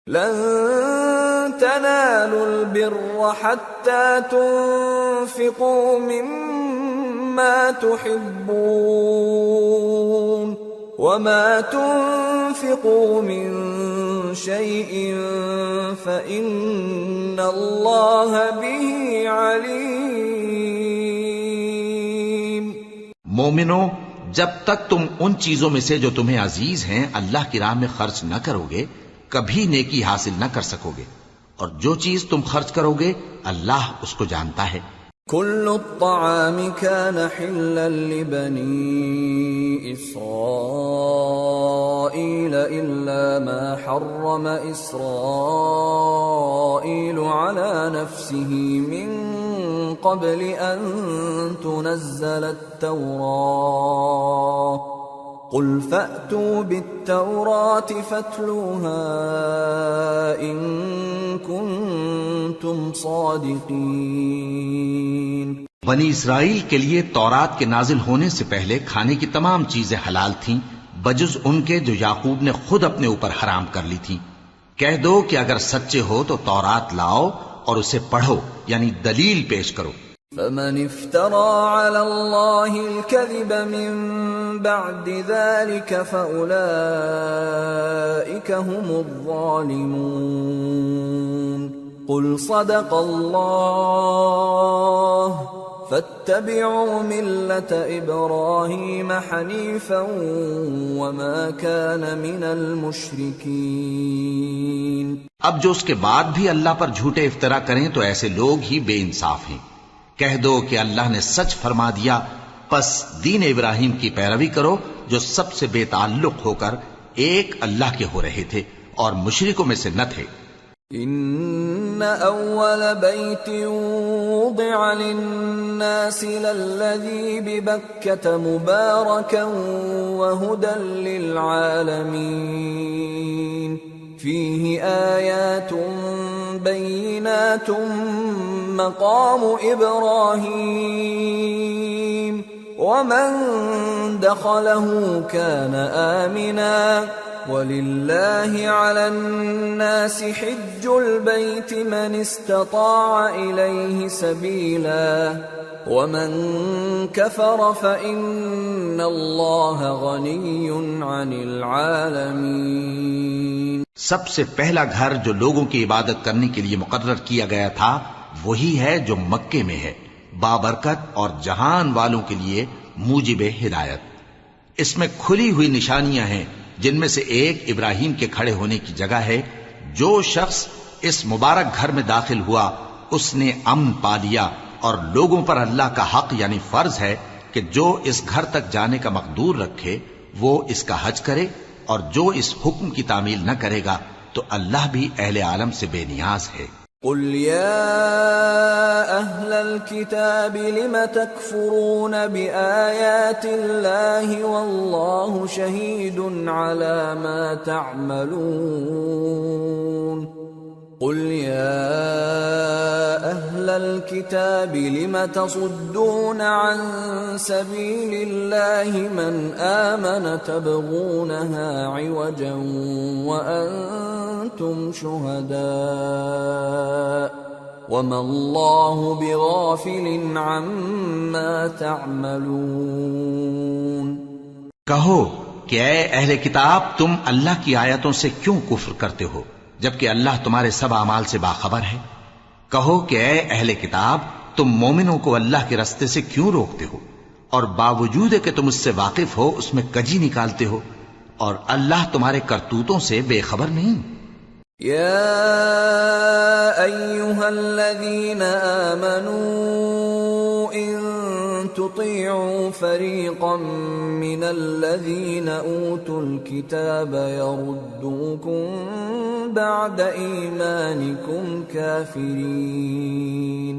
لن تنالوا البر حتى تنفقوا مما تحبون وما تنفقوا من شيء فإن الله به عليم۔ مومنو، جب تک تم ان چیزوں میں سے جو تمہیں عزیز ہیں اللہ کی راہ میں خرچ نہ کرو گے کبھی نیکی حاصل نہ کر سکو گے، اور جو چیز تم خرچ کرو گے اللہ اس کو جانتا ہے۔ كل الطعام كان حلا لبني إسرائيل إلا ما حرم إسرائيل على نفسه من قبل أن تنزل التوراة قل فأتوا بالتوراة فاتلوها إن كنتم صادقين۔ بنی اسرائیل کے لیے تورات کے نازل ہونے سے پہلے کھانے کی تمام چیزیں حلال تھیں بجز ان کے جو یعقوب نے خود اپنے اوپر حرام کر لی تھی۔ کہہ دو کہ اگر سچے ہو تو تورات لاؤ اور اسے پڑھو، یعنی دلیل پیش کرو۔ فمن افترى على الله الكذب من بعد ذلك فأولئك هم الظالمون۔ قل صدق الله فاتبعوا ملة إبراهيم حنيفا وما كان من المشركين۔ اب جو اس کے بعد بھی اللہ پر جھوٹے افطرا کریں تو ایسے لوگ ہی بے انصاف ہیں۔ کہہ دو کہ اللہ نے سچ فرما دیا، پس دین ابراہیم کی پیروی کرو جو سب سے بے تعلق ہو کر ایک اللہ کے ہو رہے تھے اور مشرکوں میں سے نہ تھے۔ ان اول بیت وضع للناس للذی ببکۃ مبارکا وہدی للعالمین فیہ آیات بینات مقام ابراہیم ومن دخلہ کان آمنا وَلِلَّهِ عَلَى النَّاسِ حِجُّ الْبَيْتِ مَنِ اسْتَطَاعَ إِلَيْهِ سَبِيلًا وَمَن كَفَرَ فَإِنَّ اللَّهَ غَنِيٌّ عَنِ الْعَالَمِينَ۔ سب سے پہلا گھر جو لوگوں کی عبادت کرنے کے لیے مقرر کیا گیا تھا وہی ہے جو مکے میں ہے، بابرکت اور جہان والوں کے لیے موجب ہدایت۔ اس میں کھلی ہوئی نشانیاں ہیں جن میں سے ایک ابراہیم کے کھڑے ہونے کی جگہ ہے۔ جو شخص اس مبارک گھر میں داخل ہوا اس نے امن پا لیا، اور لوگوں پر اللہ کا حق یعنی فرض ہے کہ جو اس گھر تک جانے کا مقدور رکھے وہ اس کا حج کرے، اور جو اس حکم کی تعمیل نہ کرے گا تو اللہ بھی اہل عالم سے بے نیاز ہے۔ قل يا أهل الكتاب لم تكفرون بآيات الله والله شهيد على ما تعملون قل يا أهل الكتاب لم تصدون عن سبيل الله من آمن تبغونها عوجا وأنتم شهداء وما الله بغافل عما تعملون۔ کہو کہ اے اہل کتاب تم اللہ کی آیتوں سے کیوں کفر کرتے ہو جبکہ اللہ تمہارے سب اعمال سے باخبر ہے۔ کہو کہ اے اہل کتاب تم مومنوں کو اللہ کے رستے سے کیوں روکتے ہو، اور باوجود کہ تم اس سے واقف ہو اس میں کجی نکالتے ہو، اور اللہ تمہارے کرتوتوں سے بے خبر نہیں۔ یا ایھا الذین آمنوا ان تطیعوا فریقا من الذین اوتوا الکتاب یردوکم بعد ایمانکم کافرین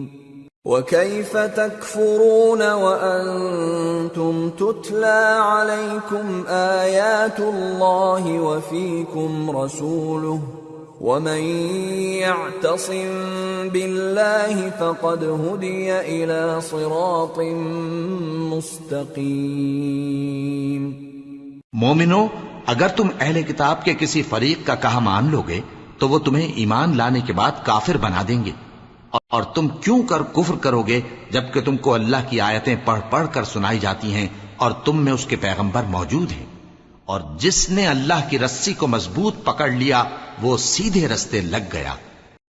وَكَيْفَ تَكْفُرُونَ وَأَنْتُمْ تُتْلَى عَلَيْكُمْ آيَاتُ اللَّهِ وَفِيكُمْ رَسُولُهُ وَمَنْ يَعْتَصِمْ بِاللَّهِ فَقَدْ هُدِيَ إِلَى صِرَاطٍ مُسْتَقِيمٍ۔ مومنو، اگر تم اہل کتاب کے کسی فریق کا کہا مان لو گے تو وہ تمہیں ایمان لانے کے بعد کافر بنا دیں گے، اور تم کیوں کر کفر کرو گے جبکہ تم کو اللہ کی آیتیں پڑھ پڑھ کر سنائی جاتی ہیں اور تم میں اس کے پیغمبر موجود ہیں۔ اور جس نے اللہ کی رسی کو مضبوط پکڑ لیا وہ سیدھے رستے لگ گیا۔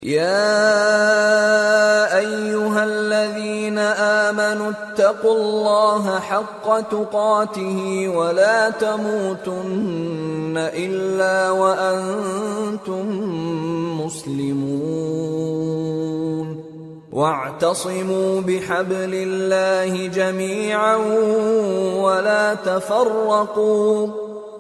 يا أيها الذين آمنوا اتقوا الله حق تقاته ولا تموتن إلا وأنتم مسلمون واعتصموا بحبل الله جميعا ولا تفرقوا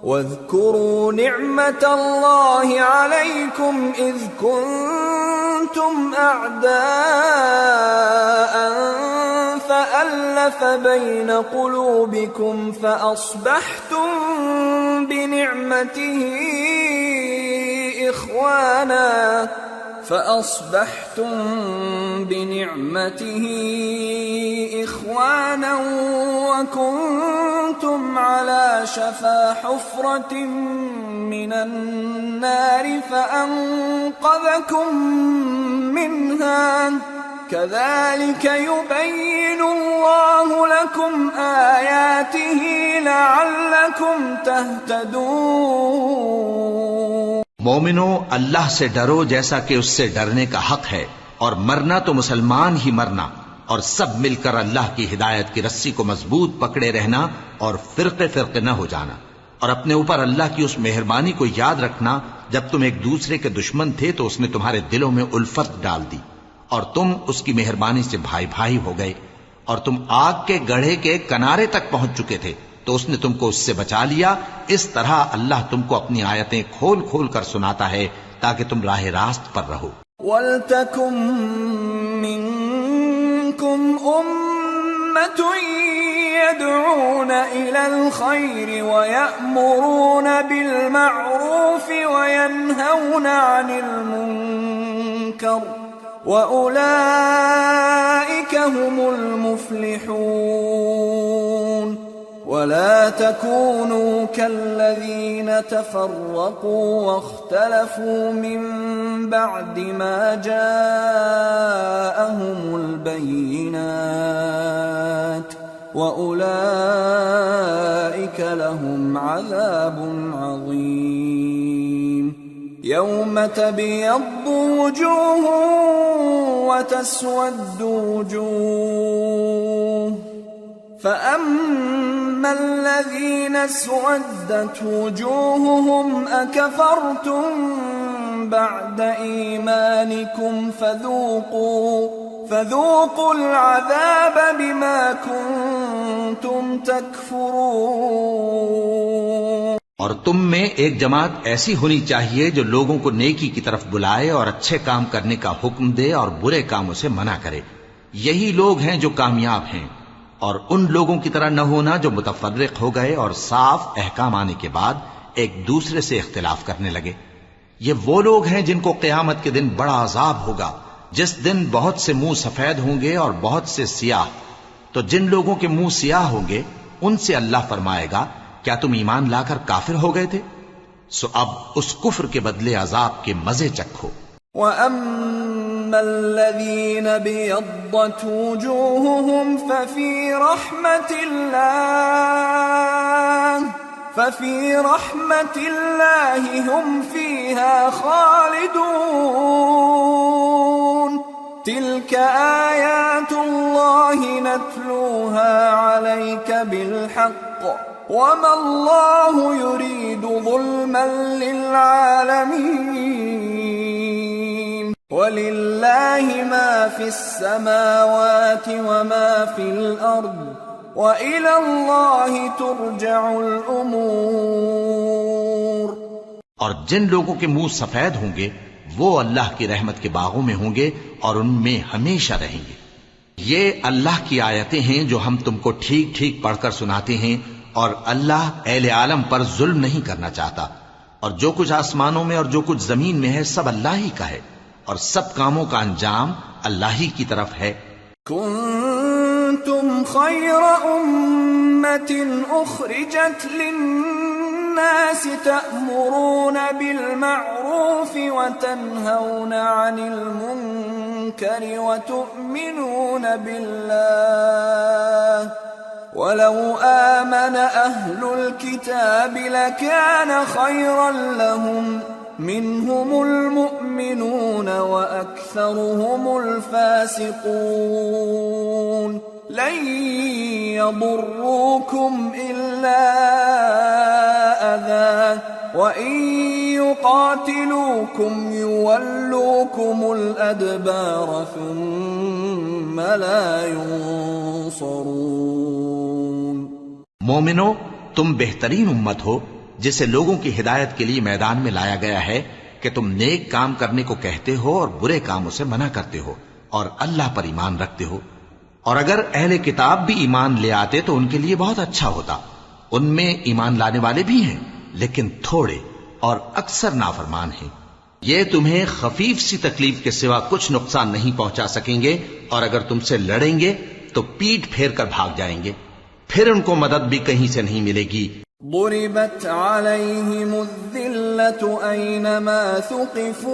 واذكروا نعمة الله عليكم إذ كنتم أعداء فألف بين قلوبكم فأصبحتم بنعمته إخوانا وكنتم على شفا حفرة من النار فأنقذكم منها كذلك يبين الله لكم آياته لعلكم تهتدون۔ مومنو، اللہ سے ڈرو جیسا کہ اس سے ڈرنے کا حق ہے، اور مرنا تو مسلمان ہی مرنا، اور سب مل کر اللہ کی ہدایت کی رسی کو مضبوط پکڑے رہنا اور فرقے فرقے نہ ہو جانا، اور اپنے اوپر اللہ کی اس مہربانی کو یاد رکھنا جب تم ایک دوسرے کے دشمن تھے تو اس نے تمہارے دلوں میں الفت ڈال دی اور تم اس کی مہربانی سے بھائی بھائی ہو گئے، اور تم آگ کے گڑھے کے کنارے تک پہنچ چکے تھے تو اس نے تم کو اس سے بچا لیا۔ اس طرح اللہ تم کو اپنی آیتیں کھول کھول کر سناتا ہے تاکہ تم راہ راست پر رہو۔ وَلْتَكُن مِّنكُمْ أُمَّةٌ يَدْعُونَ إِلَى الْخَيْرِ وَيَأْمُرُونَ بِالْمَعْرُوفِ وَيَنْهَوْنَ عَنِ الْمُنكَرِ وَأُولَئِكَ هُمُ الْمُفْلِحُونَ۔ ولا تكونوا كالذين تفرقوا واختلفوا من بعد ما جاءهم البينات وأولئك لهم عذاب عظيم۔ يوم تبيض وجوه وتسود وجوه فأما الذين اسودت وجوههم أكفرتم بعد إيمانكم فذوقوا العذاب بما كنتم تكفرون۔ اور تم میں ایک جماعت ایسی ہونی چاہیے جو لوگوں کو نیکی کی طرف بلائے اور اچھے کام کرنے کا حکم دے اور برے کاموں سے منع کرے، یہی لوگ ہیں جو کامیاب ہیں۔ اور ان لوگوں کی طرح نہ ہونا جو متفرق ہو گئے اور صاف احکام آنے کے بعد ایک دوسرے سے اختلاف کرنے لگے۔ یہ وہ لوگ ہیں جن کو قیامت کے دن بڑا عذاب ہوگا، جس دن بہت سے منہ سفید ہوں گے اور بہت سے سیاہ۔ تو جن لوگوں کے منہ سیاہ ہوں گے ان سے اللہ فرمائے گا، کیا تم ایمان لا کر کافر ہو گئے تھے؟ سو اب اس کفر کے بدلے عذاب کے مزے چکھو۔ وَأَمَّا الَّذِينَ بِيَضَّتْ وُجُوهُهُمْ فَفِي رَحْمَةِ اللَّهِ هُمْ فِيهَا خَالِدُونَ۔ تِلْكَ آيَاتُ اللَّهِ نَتْلُوهَا عَلَيْكَ بِالْحَقِّ وَمَا اللَّهُ يُرِيدُ ظُلْمًا لِّلْعَالَمِينَ۔ وَلِلَّهِ مَا فِي السَّمَاوَاتِ وَمَا فِي الْأَرْضِ وَإِلَى اللَّهِ تُرْجَعُ الْأُمُورُ۔ اور جن لوگوں کے منہ سفید ہوں گے وہ اللہ کی رحمت کے باغوں میں ہوں گے اور ان میں ہمیشہ رہیں گے۔ یہ اللہ کی آیتیں ہیں جو ہم تم کو ٹھیک ٹھیک پڑھ کر سناتے ہیں، اور اللہ اہل عالم پر ظلم نہیں کرنا چاہتا، اور جو کچھ آسمانوں میں اور جو کچھ زمین میں ہے سب اللہ ہی کا ہے، اور سب کاموں کا انجام اللہ ہی کی طرف ہے۔ کنتم خیر امت اخرجت للناس الناس تأمرون بالمعروف وتنهون عن المنكر وتؤمنون بالله ولو آمن أهل الكتاب لكان خيرا لهم منهم المؤمنون وأكثرهم الفاسقون لن يضروكم إلا أذى وإن يقاتلوكم يولوكم الأدبار ثم لا ينصرون. مومنو، تم بہترین امت ہو جسے لوگوں کی ہدایت کے لیے میدان میں لایا گیا ہے کہ تم نیک کام کرنے کو کہتے ہو اور برے کاموں سے منع کرتے ہو اور اللہ پر ایمان رکھتے ہو. اور اگر اہل کتاب بھی ایمان لے آتے تو ان کے لیے بہت اچھا ہوتا. ان میں ایمان لانے والے بھی ہیں لیکن تھوڑے اور اکثر نافرمان ہیں. یہ تمہیں خفیف سی تکلیف کے سوا کچھ نقصان نہیں پہنچا سکیں گے، اور اگر تم سے لڑیں گے تو پیٹ پھیر کر بھاگ جائیں گے، پھر ان کو مدد بھی کہیں سے نہیں ملے گی. ضربت عليهم الذلة أينما ثقفوا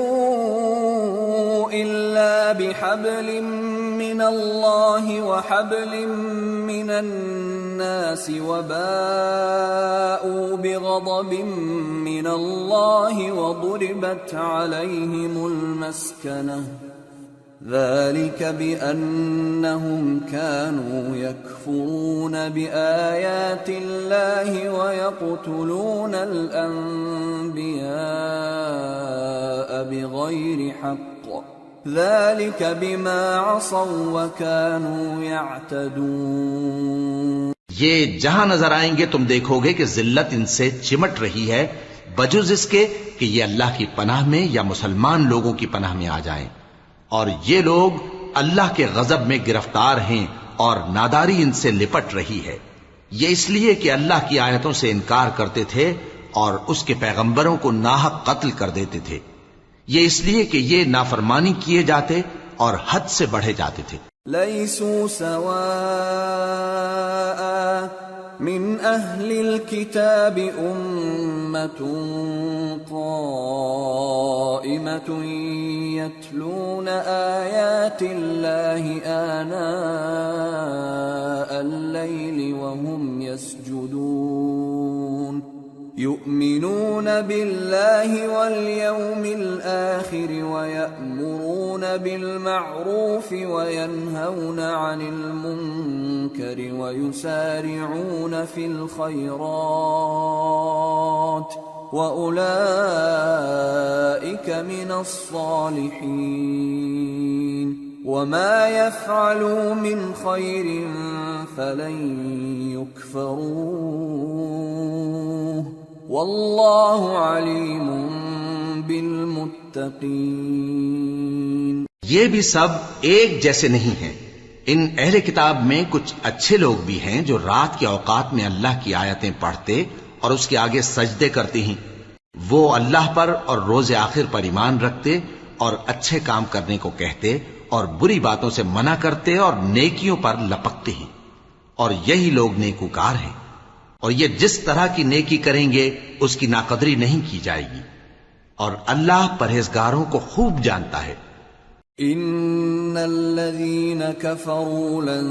إلا بحبل من الله وحبل من الناس وباءوا بغضب من الله وضربت عليهم المسكنة ذلك بأنهم كانوا يكفرون بآيات الله ويقتلون الأنبياء بغير حق ذلك بما عصوا وكانوا يعتدون. یہ جہاں نظر آئیں گے تم دیکھو گے کہ ذلت ان سے چمٹ رہی ہے بجز اس کے کہ یہ اللہ کی پناہ میں یا مسلمان لوگوں کی پناہ میں آ جائیں. اور یہ لوگ اللہ کے غضب میں گرفتار ہیں اور ناداری ان سے لپٹ رہی ہے. یہ اس لیے کہ اللہ کی آیتوں سے انکار کرتے تھے اور اس کے پیغمبروں کو ناحق قتل کر دیتے تھے. یہ اس لیے کہ یہ نافرمانی کیے جاتے اور حد سے بڑھے جاتے تھے. لیسوا سواء من اہل الكتاب امة قائمة يتلون آیات اللہ آناء الليل وهم يسجدون يؤمنون بالله واليوم الآخر ويأمرون بالمعروف وينهون عن المنكر ويسارعون في الخيرات وأولئك من الصالحين وما يفعلوا من خير فلن يكفروه واللہ علیم بالمتقین. یہ بھی سب ایک جیسے نہیں ہیں. ان اہل کتاب میں کچھ اچھے لوگ بھی ہیں جو رات کے اوقات میں اللہ کی آیتیں پڑھتے اور اس کے آگے سجدے کرتے ہیں. وہ اللہ پر اور روز آخر پر ایمان رکھتے اور اچھے کام کرنے کو کہتے اور بری باتوں سے منع کرتے اور نیکیوں پر لپکتے ہیں، اور یہی لوگ نیکوکار ہیں. اور یہ جس طرح کی نیکی کریں گے اس کی ناقدری نہیں کی جائے گی، اور اللہ پرہیزگاروں کو خوب جانتا ہے. ان الذين كفروا لن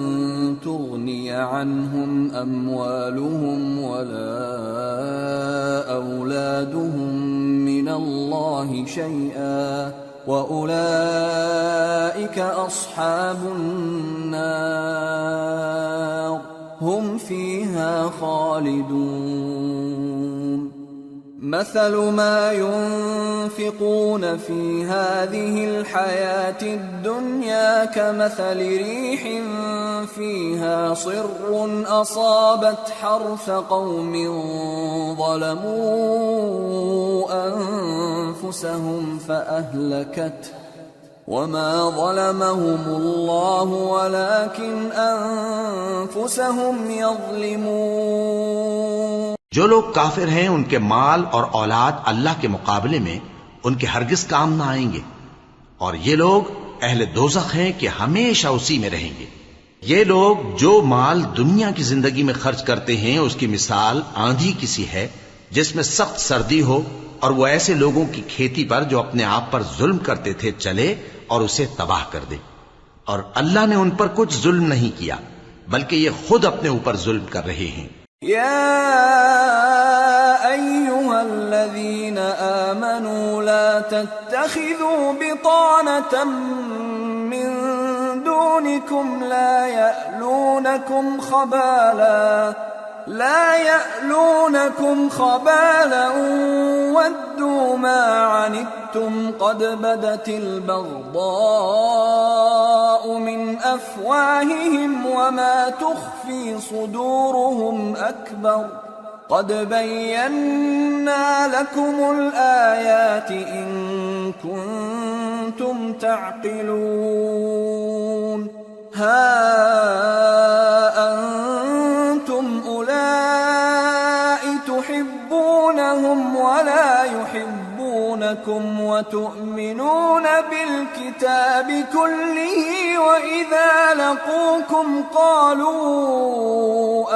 تغني عنهم اموالهم ولا اولادهم من الله شيئا واولئك اصحاب النار هم فيها خالدون. مثل ما ينفقون في هذه الحياة الدنيا كمثل ريح فيها صر أصابت حرث قوم ظلموا أنفسهم فأهلكته وما ظلمهم الله ولكن أنفسهم يظلمون. جو لوگ کافر ہیں ان کے مال اور اولاد اللہ کے مقابلے میں ان کے ہرگز کام نہ آئیں گے، اور یہ لوگ اہل دوزخ ہیں کہ ہمیشہ اسی میں رہیں گے. یہ لوگ جو مال دنیا کی زندگی میں خرچ کرتے ہیں اس کی مثال آندھی کی سی ہے جس میں سخت سردی ہو، اور وہ ایسے لوگوں کی کھیتی پر جو اپنے آپ پر ظلم کرتے تھے چلے اور اسے تباہ کر دے۔ اور اللہ نے ان پر کچھ ظلم نہیں کیا، بلکہ یہ خود اپنے اوپر ظلم کر رہے ہیں۔ يا أيها الذين آمنوا لا تتخذوا بطانة من دونكم لا يألونكم خبالا ودوا ما عنتم قد بدت البغضاء من أفواههم وما تخفي صدورهم أكبر قد بينا لكم الآيات إن كنتم تعقلون ها أنتم أولئك تحبونهم ولا يحبونكم وتؤمنون بالكتاب كله وإذا لقوكم قالوا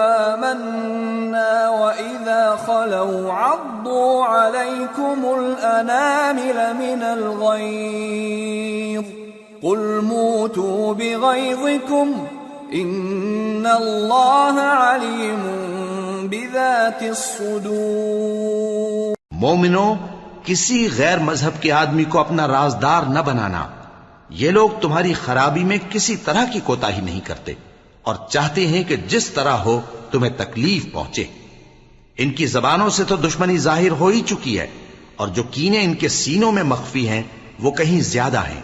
آمنا وإذا خلوا عضوا عليكم الأنامل من الغيظ قل موتوا بغيظكم إن الله عليم بذات الصدور۔ مومنو، کسی غیر مذہب کے آدمی کو اپنا رازدار نہ بنانا۔ یہ لوگ تمہاری خرابی میں کسی طرح کی کوتاہی نہیں کرتے اور چاہتے ہیں کہ جس طرح ہو تمہیں تکلیف پہنچے۔ ان کی زبانوں سے تو دشمنی ظاہر ہو ہی چکی ہے، اور جو کینے ان کے سینوں میں مخفی ہیں وہ کہیں زیادہ ہیں۔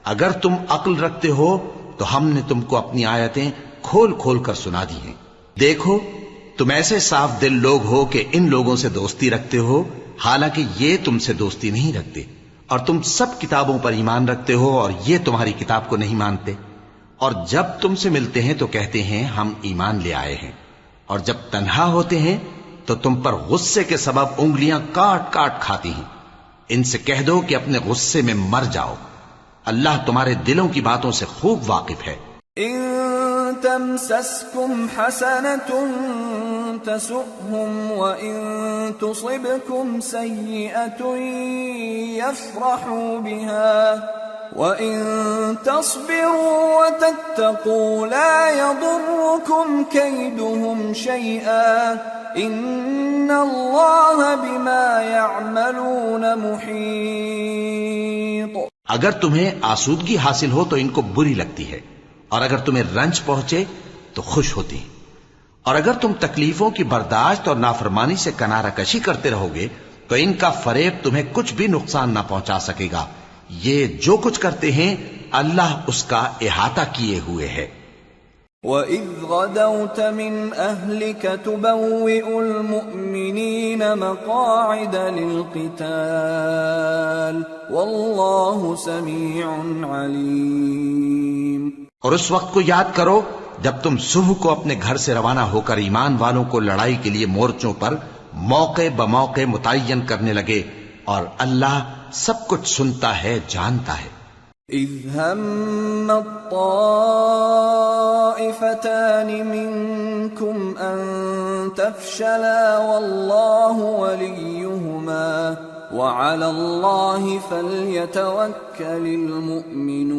اگر تم عقل رکھتے ہو تو ہم نے تم کو اپنی آیتیں کھول کھول کر سنا دی ہیں۔ دیکھو، تم ایسے صاف دل لوگ ہو کہ ان لوگوں سے دوستی رکھتے ہو، حالانکہ یہ تم سے دوستی نہیں رکھتے، اور تم سب کتابوں پر ایمان رکھتے ہو اور یہ تمہاری کتاب کو نہیں مانتے، اور جب تم سے ملتے ہیں تو کہتے ہیں ہم ایمان لے آئے ہیں، اور جب تنہا ہوتے ہیں تو تم پر غصے کے سبب انگلیاں کاٹ کاٹ کھاتی ہیں۔ ان سے کہہ دو کہ اپنے غصے میں مر جاؤ، اللہ تمہارے دلوں کی باتوں سے خوب واقف ہے۔ إن تمسسكم حسنة تسؤهم وإن تصبكم سيئة يفرحوا بها وإن تصبروا وتتقوا لا يضركم كيدهم شيئا إن الله بما يعملون محيط۔ اگر تمہیں آسودگی حاصل ہو تو ان کو بری لگتی ہے، اور اگر تمہیں رنج پہنچے تو خوش ہوتی ہیں، اور اگر تم تکلیفوں کی برداشت اور نافرمانی سے کنارہ کشی کرتے رہو گے تو ان کا فریب تمہیں کچھ بھی نقصان نہ پہنچا سکے گا۔ یہ جو کچھ کرتے ہیں اللہ اس کا احاطہ کیے ہوئے ہے۔ وَإِذْ غَدَوْتَ مِنْ أَهْلِكَ تُبَوِّئُ الْمُؤْمِنِينَ مَقَاعِدَ لِلْقِتَالِ وَاللَّهُ سَمِيعٌ عَلِيمٌ۔ اور اس وقت کو یاد کرو جب تم صبح کو اپنے گھر سے روانہ ہو کر ایمان والوں کو لڑائی کے لیے مورچوں پر موقع بموقع متعین کرنے لگے، اور اللہ سب کچھ سنتا ہے، جانتا ہے۔ إِذْ هَمَّ الطَّائِفَتَانِ مِنْكُمْ أَنْ تَفْشَلَا وَاللَّهُ وَلِيُّهُمَا وَعَلَى اللَّهِ فَلْيَتَوَكَّلِ الْمُؤْمِنُونَ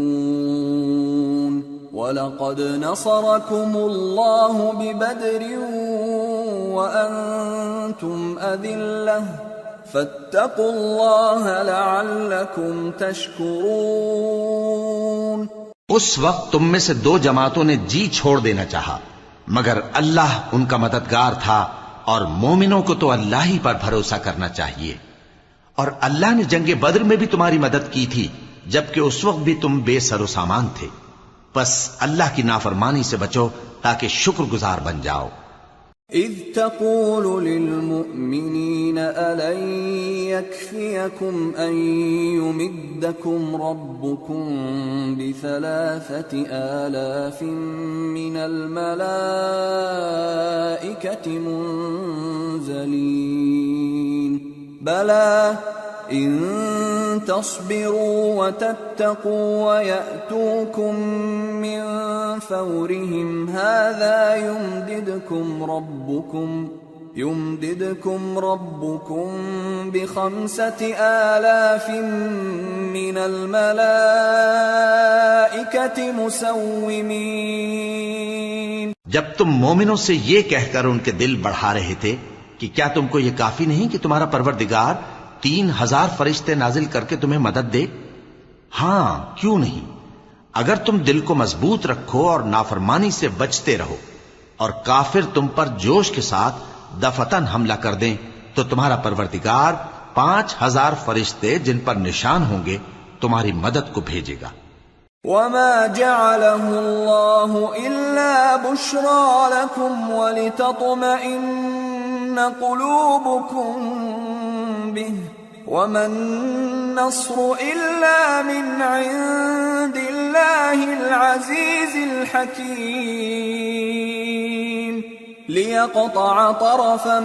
وَلَقَدْ نَصَرَكُمُ اللَّهُ بِبَدْرٍ وَأَنْتُمْ أَذِلَّةٌ فَاتَّقُوا اللَّهَ لَعَلَّكُمْ تَشْكُرُونَ۔ اس وقت تم میں سے دو جماعتوں نے جی چھوڑ دینا چاہا، مگر اللہ ان کا مددگار تھا، اور مومنوں کو تو اللہ ہی پر بھروسہ کرنا چاہیے۔ اور اللہ نے جنگ بدر میں بھی تمہاری مدد کی تھی، جبکہ اس وقت بھی تم بے سر و سامان تھے۔ بس اللہ کی نافرمانی سے بچو تاکہ شکر گزار بن جاؤ۔ إِذْ تَقُولُ لِلْمُؤْمِنِينَ أَلَنْ يَكْفِيَكُمْ أَنْ يُمِدَّكُمْ رَبُّكُمْ ب3,000 مِّنَ الْمَلَائِكَةِ مُنْزَلِينَ بَلَى إِن تَصْبِرُوا وَتَتَّقُوا وَيَأْتُوكُم مِّن فَوْرِهِمْ هَٰذَا يُمْدِدْكُمْ رَبُّكُم يمددكم ربكم ب5,000 من الملائكة مسومين۔ جب تم مومنوں سے یہ کہہ کر ان کے دل بڑھا رہے تھے کہ کیا تم کو یہ کافی نہیں کہ تمہارا پروردگار 3,000 فرشتے نازل کر کے تمہیں مدد دے؟ ہاں، کیوں نہیں؟ اگر تم دل کو مضبوط رکھو اور نافرمانی سے بچتے رہو اور کافر تم پر جوش کے ساتھ دفتن حملہ کر دیں تو تمہارا پروردگار 5,000 فرشتے جن پر نشان ہوں گے تمہاری مدد کو بھیجے گا۔ وما جعله الله إلا بشرى لكم ولتطمئن قلوبكم به وما النصر إلا من عند الله العزيز الحكيم ليقطع طرفا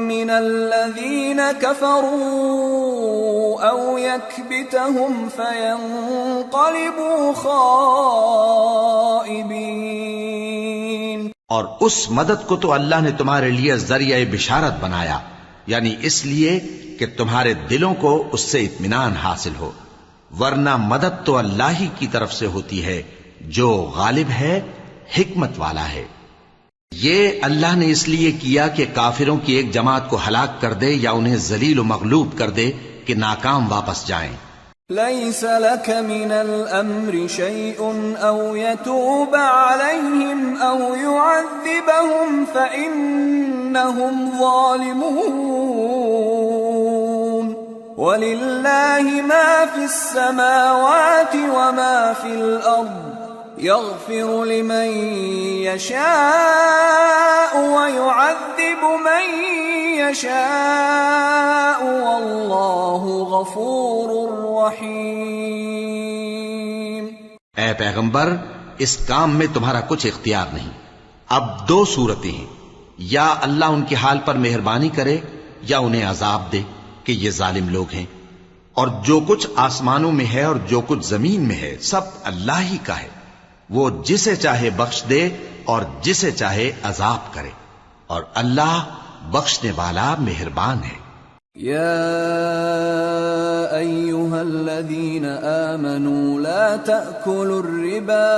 من الذين كفروا أو يكبتهم فينقلبوا خائبين۔ اور اس مدد کو تو اللہ نے تمہارے لیے ذریعہ بشارت بنایا، یعنی اس لیے کہ تمہارے دلوں کو اس سے اطمینان حاصل ہو، ورنہ مدد تو اللہ ہی کی طرف سے ہوتی ہے جو غالب ہے، حکمت والا ہے۔ یہ اللہ نے اس لیے کیا کہ کافروں کی ایک جماعت کو ہلاک کر دے یا انہیں ذلیل و مغلوب کر دے کہ ناکام واپس جائیں۔ ليس لك من الأمر شيء أو يتوب عليهم أو يعذبهم فإنهم ظالمون ولله ما في السماوات وما في الأرض يغفر لمن يشاء ويعذب من يشاء والله غفور رحيم۔ اے پیغمبر، اس کام میں تمہارا کچھ اختیار نہیں۔ اب دو صورتیں ہیں، یا اللہ ان کے حال پر مہربانی کرے یا انہیں عذاب دے کہ یہ ظالم لوگ ہیں، اور جو کچھ آسمانوں میں ہے اور جو کچھ زمین میں ہے سب اللہ ہی کا ہے، وہ جسے چاہے بخش دے اور جسے چاہے عذاب کرے، اور اللہ بخشنے والا مہربان ہے۔ يا أيها الذين آمنوا لا تأكلوا الربا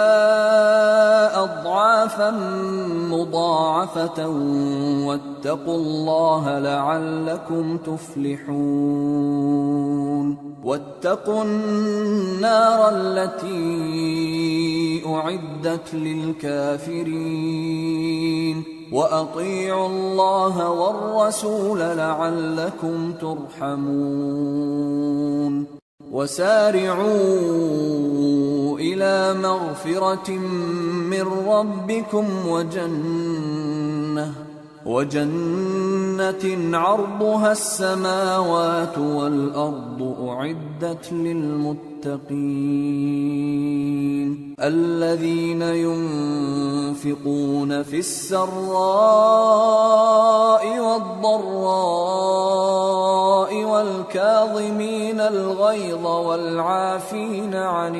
أضعافا مضاعفة واتقوا الله لعلكم تفلحون واتقوا النار التي أعدت للكافرين وأطيعوا الله والرسول لعلكم ترحمون وسارعوا إلى مغفرة من ربكم وجنة عرضها السماوات والأرض أعدت للمتقين الذين ينفقون في السراء والضراء والكاظمين الغيظ والعافين عن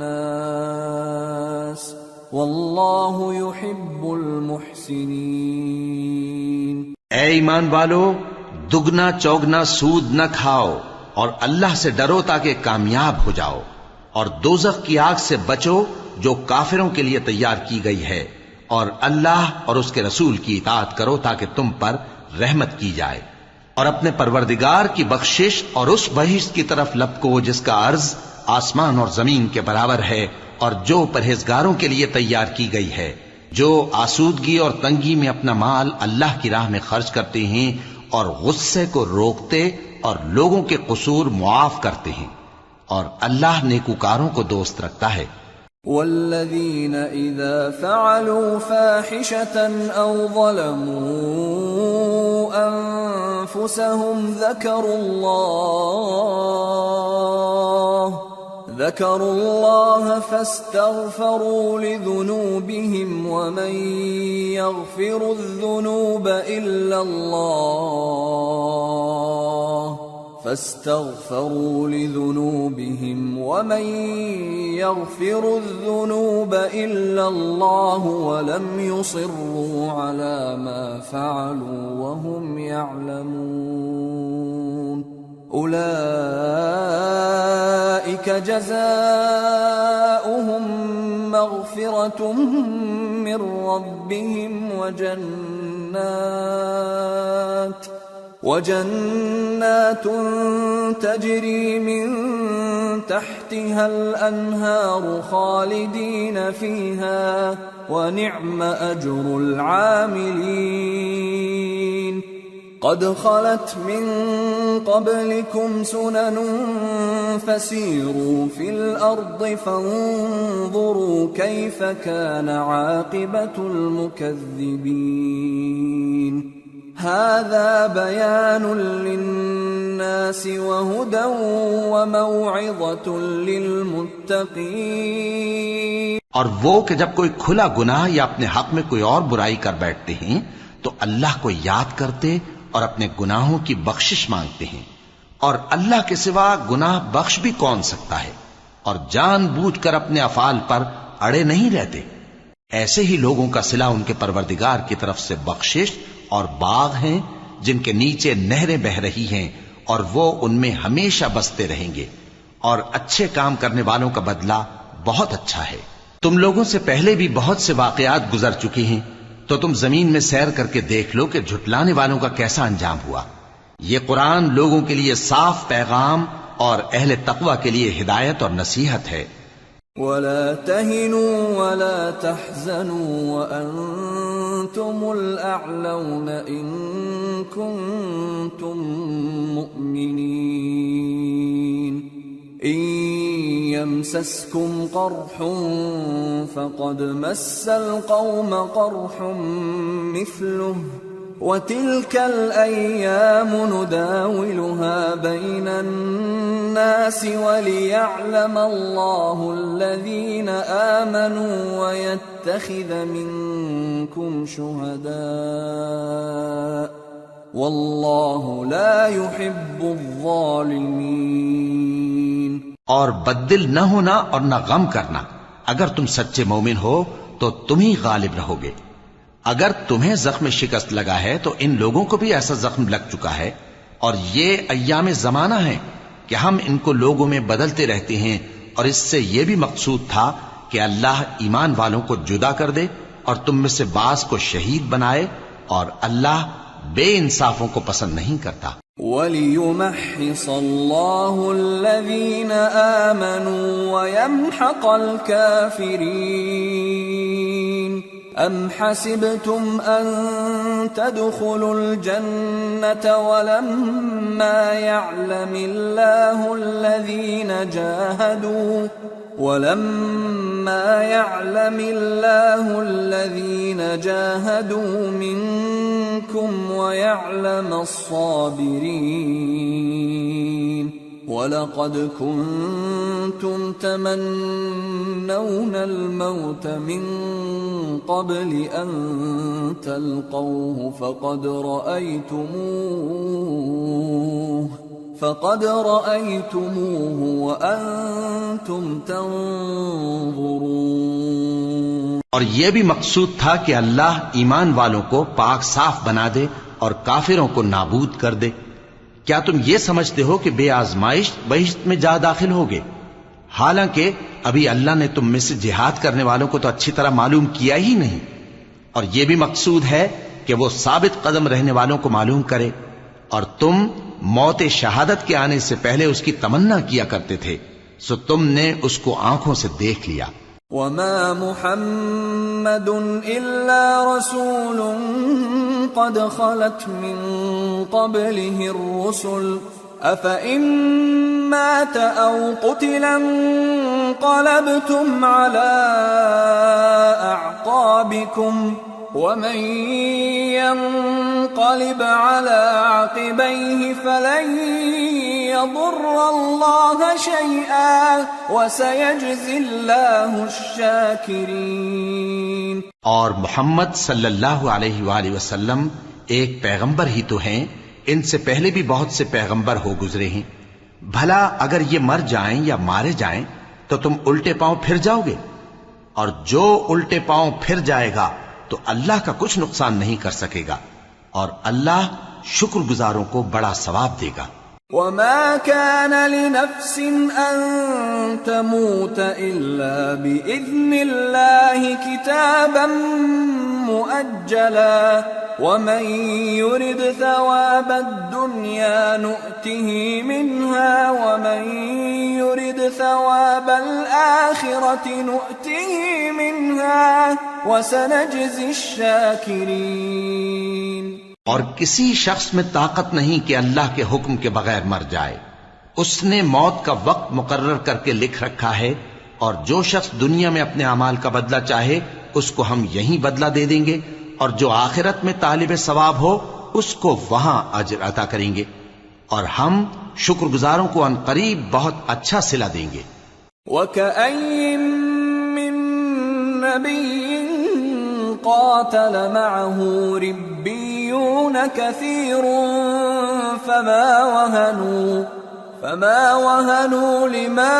الناس واللہ يحب المحسنین۔ اے ایمان والو، دگنا چوگنا سود نہ کھاؤ اور اللہ سے ڈرو تاکہ کامیاب ہو جاؤ، اور دوزخ کی آگ سے بچو جو کافروں کے لیے تیار کی گئی ہے، اور اللہ اور اس کے رسول کی اطاعت کرو تاکہ تم پر رحمت کی جائے، اور اپنے پروردگار کی بخشش اور اس بہشت کی طرف لپکو جس کا عرض آسمان اور زمین کے برابر ہے، اور جو پرہیزگاروں کے لیے تیار کی گئی ہے، جو آسودگی اور تنگی میں اپنا مال اللہ کی راہ میں خرچ کرتے ہیں اور غصے کو روکتے اور لوگوں کے قصور معاف کرتے ہیں، اور اللہ نیکوکاروں کو دوست رکھتا ہے۔ والذین اذا فعلوا فاحشة او ظلموا انفسهم ذكروا الله فاستغفروا لذنوبهم ومن يغفر الذنوب إلا الله فاستغفروا لذنوبهم ومن يغفر الذنوب إلا الله ولم يصروا على ما فعلوا وهم يعلمون أولئك جزاؤهم مغفرة من ربهم وجنات تجري من تحتها الأنهار خالدين فيها ونعم أجر العاملين قد خلت من قبلكم سنن فسيروا في الأرض فانظروا كيف كان عاقبة المكذبين هذا بيان للناس وهدى وموعظة للمتقين. اور وہ کہ جب کوئی کھلا گناہ یا اپنے حق میں کوئی اور برائی کر بیٹھتے ہیں تو اللہ کو یاد کرتے اور اپنے گناہوں کی بخشش مانگتے ہیں، اور اللہ کے سوا گناہ بخش بھی کون سکتا ہے، اور جان بوجھ کر اپنے افعال پر اڑے نہیں رہتے. ایسے ہی لوگوں کا صلہ ان کے پروردگار کی طرف سے بخشش اور باغ ہیں جن کے نیچے نہریں بہ رہی ہیں اور وہ ان میں ہمیشہ بستے رہیں گے، اور اچھے کام کرنے والوں کا بدلہ بہت اچھا ہے. تم لوگوں سے پہلے بھی بہت سے واقعات گزر چکے ہیں، تو تم زمین میں سیر کر کے دیکھ لو کہ جھٹلانے والوں کا کیسا انجام ہوا. یہ قرآن لوگوں کے لیے صاف پیغام اور اہل تقوی کے لیے ہدایت اور نصیحت ہے. وَلَا تَهِنُوا وَلَا تَحْزَنُوا وَأَنْتُمُ الْأَعْلَوْنَ إِن كُنتُم مُّؤْمِنِينَ إِن يَمْسَسْكُمْ قَرْحٌ فَقَدْ مَسَّ الْقَوْمَ قَرْحٌ مِثْلُهُ وَتِلْكَ الْأَيَّامُ نُدَاوِلُهَا بَيْنَ النَّاسِ وَلِيَعْلَمَ اللَّهُ الَّذِينَ آمَنُوا وَيَتَّخِذَ مِنكُمْ شُهَدَاءَ وَاللَّهُ لَا يُحِبُّ الظَّالِمِينَ. اور بددل نہ ہونا اور نہ غم کرنا. اگر تم سچے مومن ہو تو تم ہی غالب رہو گے. اگر تمہیں زخم شکست لگا ہے تو ان لوگوں کو بھی ایسا زخم لگ چکا ہے، اور یہ ایام زمانہ ہیں کہ ہم ان کو لوگوں میں بدلتے رہتے ہیں، اور اس سے یہ بھی مقصود تھا کہ اللہ ایمان والوں کو جدا کر دے اور تم میں سے بعض کو شہید بنائے، اور اللہ بے انصافوں کو پسند نہیں کرتا. وَلِيُمَحِّصَ اللَّهُ الَّذِينَ آمَنُوا وَيَمْحَقَ الْكَافِرِينَ. أَمْ حَسِبْتُمْ أَن تَدْخُلُوا الْجَنَّةَ وَلَمَّا يَعْلَمِ اللَّهُ الَّذِينَ جَاهَدُوا مِنكُمْ وَيَعْلَمَ الصَّابِرِينَ. وَلَقَدْ كُنتُمْ تَمَنَّوْنَ الْمَوْتَ مِنْ قَبْلِ أَنْ تَلْقَوْهُ فَقَدْ رَأَيْتُمُوهُ وَأَنْتُمْ تَنْظُرُونَ. اور یہ بھی مقصود تھا کہ اللہ ایمان والوں کو پاک صاف بنا دے اور کافروں کو نابود کر دے. کیا تم یہ سمجھتے ہو کہ بے آزمائش بہشت میں جا داخل ہوگے؟ حالانکہ ابھی اللہ نے تم میں سے جہاد کرنے والوں کو تو اچھی طرح معلوم کیا ہی نہیں. اور یہ بھی مقصود ہے کہ وہ ثابت قدم رہنے والوں کو معلوم کرے، اور تم موت شہادت کے آنے سے پہلے اس کی تمنا کیا کرتے تھے، سو تم نے اس کو آنکھوں سے دیکھ لیا. وَمَا مُحَمَّدٌ إِلَّا رَسُولٌ قَدْ خَلَتْ مِن قَبْلِهِ الرُّسُلُ أَفَإِن مَّاتَ أَوْ قُتِلَ انقَلَبْتُمْ عَلَىٰ أَعْقَابِكُمْ وَمَن يَنقَلِبْ عَلَىٰ عَقِبَيْهِ فَلَن يَضُرَّ اللَّهَ شَيْئًا وَسَيَجْزِي اللَّهُ الشَّاكِرِينَ. اور محمد صلی اللہ علیہ وآلہ وسلم ایک پیغمبر ہی تو ہیں ان سے پہلے بھی بہت سے پیغمبر ہو گزرے ہیں، بھلا اگر یہ مر جائیں یا مارے جائیں تو تم الٹے پاؤں پھر جاؤ گے؟ اور جو الٹے پاؤں پھر جائے گا تو اللہ کا کچھ نقصان نہیں کر سکے گا، اور اللہ شکر گزاروں کو بڑا ثواب دے گا۔ وما كان لنفس أن تموت إلا بإذن الله كتابا مؤجلا ومن يرد ثواب الدنيا نؤته منها ومن يرد ثواب الآخرة نؤته منها وسنجزي الشاكرين۔ اور کسی شخص میں طاقت نہیں کہ اللہ کے حکم کے بغیر مر جائے، اس نے موت کا وقت مقرر کر کے لکھ رکھا ہے، اور جو شخص دنیا میں اپنے اعمال کا بدلہ چاہے اس کو ہم یہیں بدلہ دے دیں گے، اور جو آخرت میں طالب ثواب ہو اس کو وہاں اجر عطا کریں گے، اور ہم شکر گزاروں کو ان قریب بہت اچھا صلہ دیں گے۔ وَكَأَيٍّ مِّن نَّبِيٍّ قاتل معه ربيون كثير فما وهنوا لما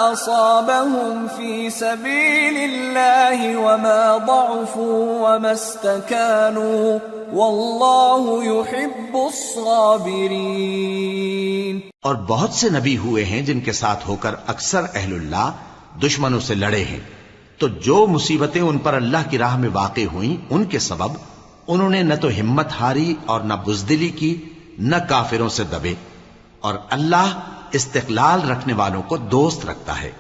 أصابهم في سبيل الله وما ضعفوا وما استكانوا والله يحب الصابرين۔ اور بہت سے نبی ہوئے ہیں جن کے ساتھ ہو کر اکثر اہل اللہ دشمنوں سے لڑے ہیں، تو جو مصیبتیں ان پر اللہ کی راہ میں واقع ہوئیں ان کے سبب انہوں نے نہ تو ہمت ہاری اور نہ بزدلی کی، نہ کافروں سے دبے، اور اللہ استقلال رکھنے والوں کو دوست رکھتا ہے۔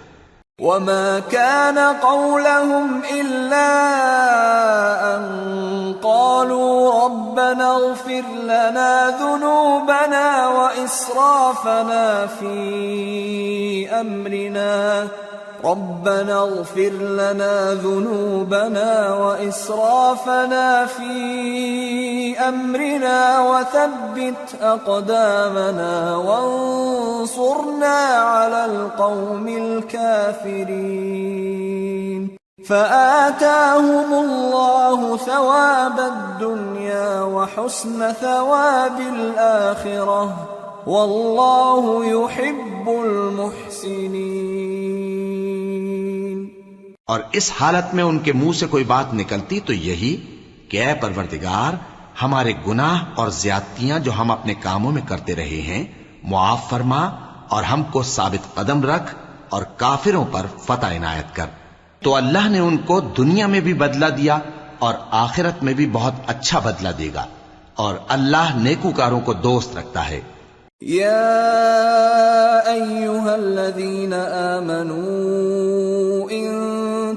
وما كان قولهم إلا أن قالوا ربنا اغفر لنا ذنوبنا وإسرافنا في أمرنا ربنا اغفر لنا ذنوبنا وإسرافنا في أمرنا وثبت أقدامنا وانصرنا على القوم الكافرين فآتاهم الله ثواب الدنيا وحسن ثواب الآخرة والله يحب المحسنين۔ اور اس حالت میں ان کے منہ سے کوئی بات نکلتی تو یہی کہ اے پروردگار، ہمارے گناہ اور زیادتیاں جو ہم اپنے کاموں میں کرتے رہے ہیں معاف فرما، اور ہم کو ثابت قدم رکھ، اور کافروں پر فتح عنایت کر۔ تو اللہ نے ان کو دنیا میں بھی بدلہ دیا اور آخرت میں بھی بہت اچھا بدلہ دے گا، اور اللہ نیکوکاروں کو دوست رکھتا ہے۔ يا أيها الذين آمنوا إن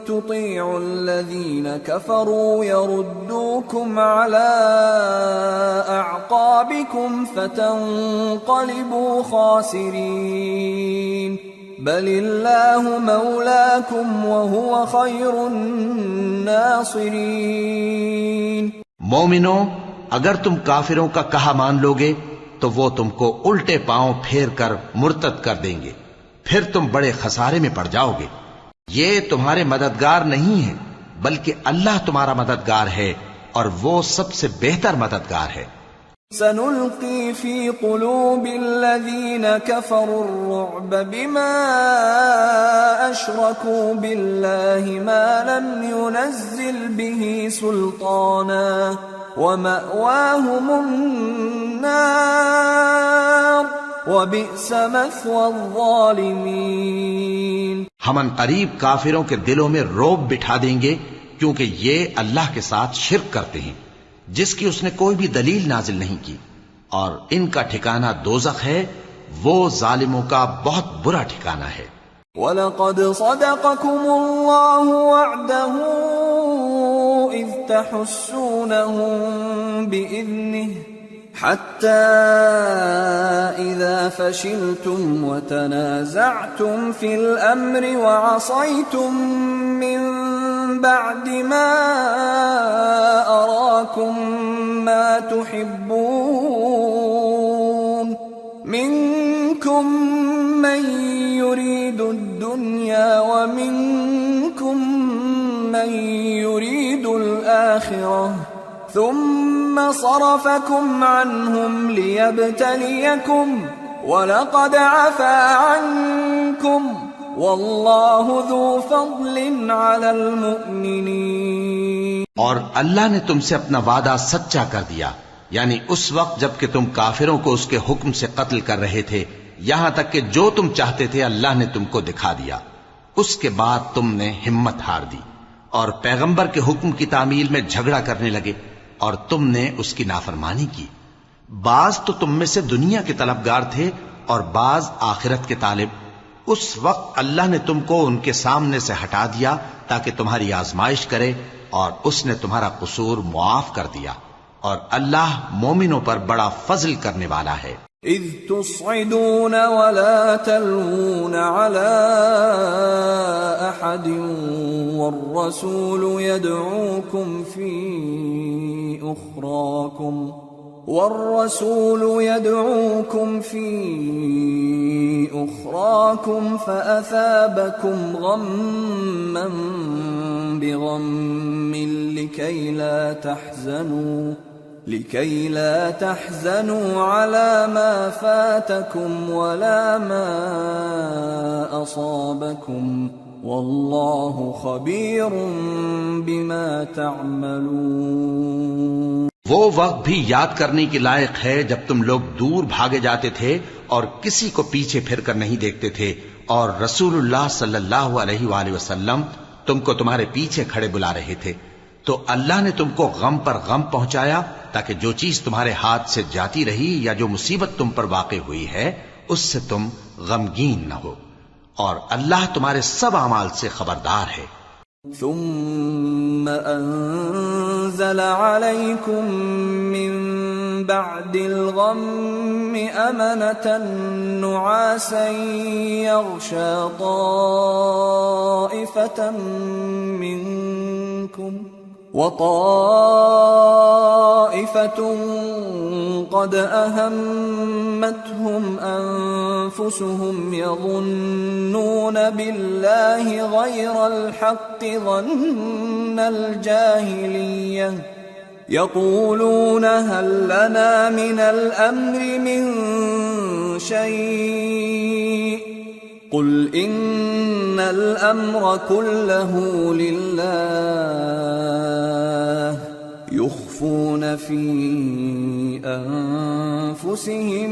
تطيعوا الذين كفروا يردوكم على أعقابكم فتنقلبوا خاسرين بل الله مولاكم وهو خير الناصرين۔ مومنو، اگر تم کافروں کا کہا مان لوگے تو وہ تم کو الٹے پاؤں پھیر کر مرتد کر دیں گے، پھر تم بڑے خسارے میں پڑ جاؤ گے۔ یہ تمہارے مددگار نہیں ہیں بلکہ اللہ تمہارا مددگار ہے، اور وہ سب سے بہتر مددگار ہے۔ سنلقي في قلوب الذين كفروا الرعب بما أشركوا بالله ما لم ينزل به سلطانا ومأواهم النار وبئس مثوى الظالمين۔ ہم ان قریب کافروں کے دلوں میں رعب بٹھا دیں گے، کیونکہ یہ اللہ کے ساتھ شرک کرتے ہیں جس کی اس نے کوئی بھی دلیل نازل نہیں کی، اور ان کا ٹھکانہ دوزخ ہے، وہ ظالموں کا بہت برا ٹھکانہ ہے۔ وَلَقَدْ صَدَقَكُمُ اللَّهُ وَعْدَهُ إِذْ تَحُسُّونَهُم بِإِذْنِهِ حَتَّى إِذَا فَشِلْتُمْ وَتَنَازَعْتُمْ فِي الْأَمْرِ وَعَصَيْتُمْ مِنْ بعد ما أراكم ما تحبون منكم من يريد الدنيا ومنكم من يريد الآخرة ثم ثم صرفكم عنهم ليبتليكم وَلَقَدْ عَفَا عَنْكُمْ وَاللَّهُ ذُو فَضْلٍ عَلَى الْمُؤْمِنِينَ۔ اور اللہ نے تم سے اپنا وعدہ سچا کر دیا، یعنی اس وقت جب کہ تم کافروں کو اس کے حکم سے قتل کر رہے تھے، یہاں تک کہ جو تم چاہتے تھے اللہ نے تم کو دکھا دیا۔ اس کے بعد تم نے ہمت ہار دی اور پیغمبر کے حکم کی تعمیل میں جھگڑا کرنے لگے اور تم نے اس کی نافرمانی کی۔ بعض تو تم میں سے دنیا کے طلبگار تھے اور بعض آخرت کے طالب۔ اس وقت اللہ نے تم کو ان کے سامنے سے ہٹا دیا تاکہ تمہاری آزمائش کرے، اور اس نے تمہارا قصور معاف کر دیا، اور اللہ مومنوں پر بڑا فضل کرنے والا ہے۔ اذ تصعدون ولا تلوون على احد والرسول يدعوكم في أخراكم فأثابكم غما بغم لكي لا تحزنوا على ما فاتكم ولا ما أصابكم والله خبير بما تعملون۔ وہ وقت بھی یاد کرنے کی لائق ہے جب تم لوگ دور بھاگے جاتے تھے اور کسی کو پیچھے پھر کر نہیں دیکھتے تھے، اور رسول اللہ صلی اللہ علیہ وآلہ وسلم تم کو تمہارے پیچھے کھڑے بلا رہے تھے، تو اللہ نے تم کو غم پر غم پہنچایا تاکہ جو چیز تمہارے ہاتھ سے جاتی رہی یا جو مصیبت تم پر واقع ہوئی ہے اس سے تم غمگین نہ ہو، اور اللہ تمہارے سب اعمال سے خبردار ہے۔ ثم أنزل عليكم من بعد الغم أمنة نعاسا يغشى طائفة منكم وطائفة قد أهمتهم أنفسهم يظنون بالله غير الحق ظن الجاهلية يقولون هل لنا من الأمر من شيء قل إن الأمر كله لله يخفون في أنفسهم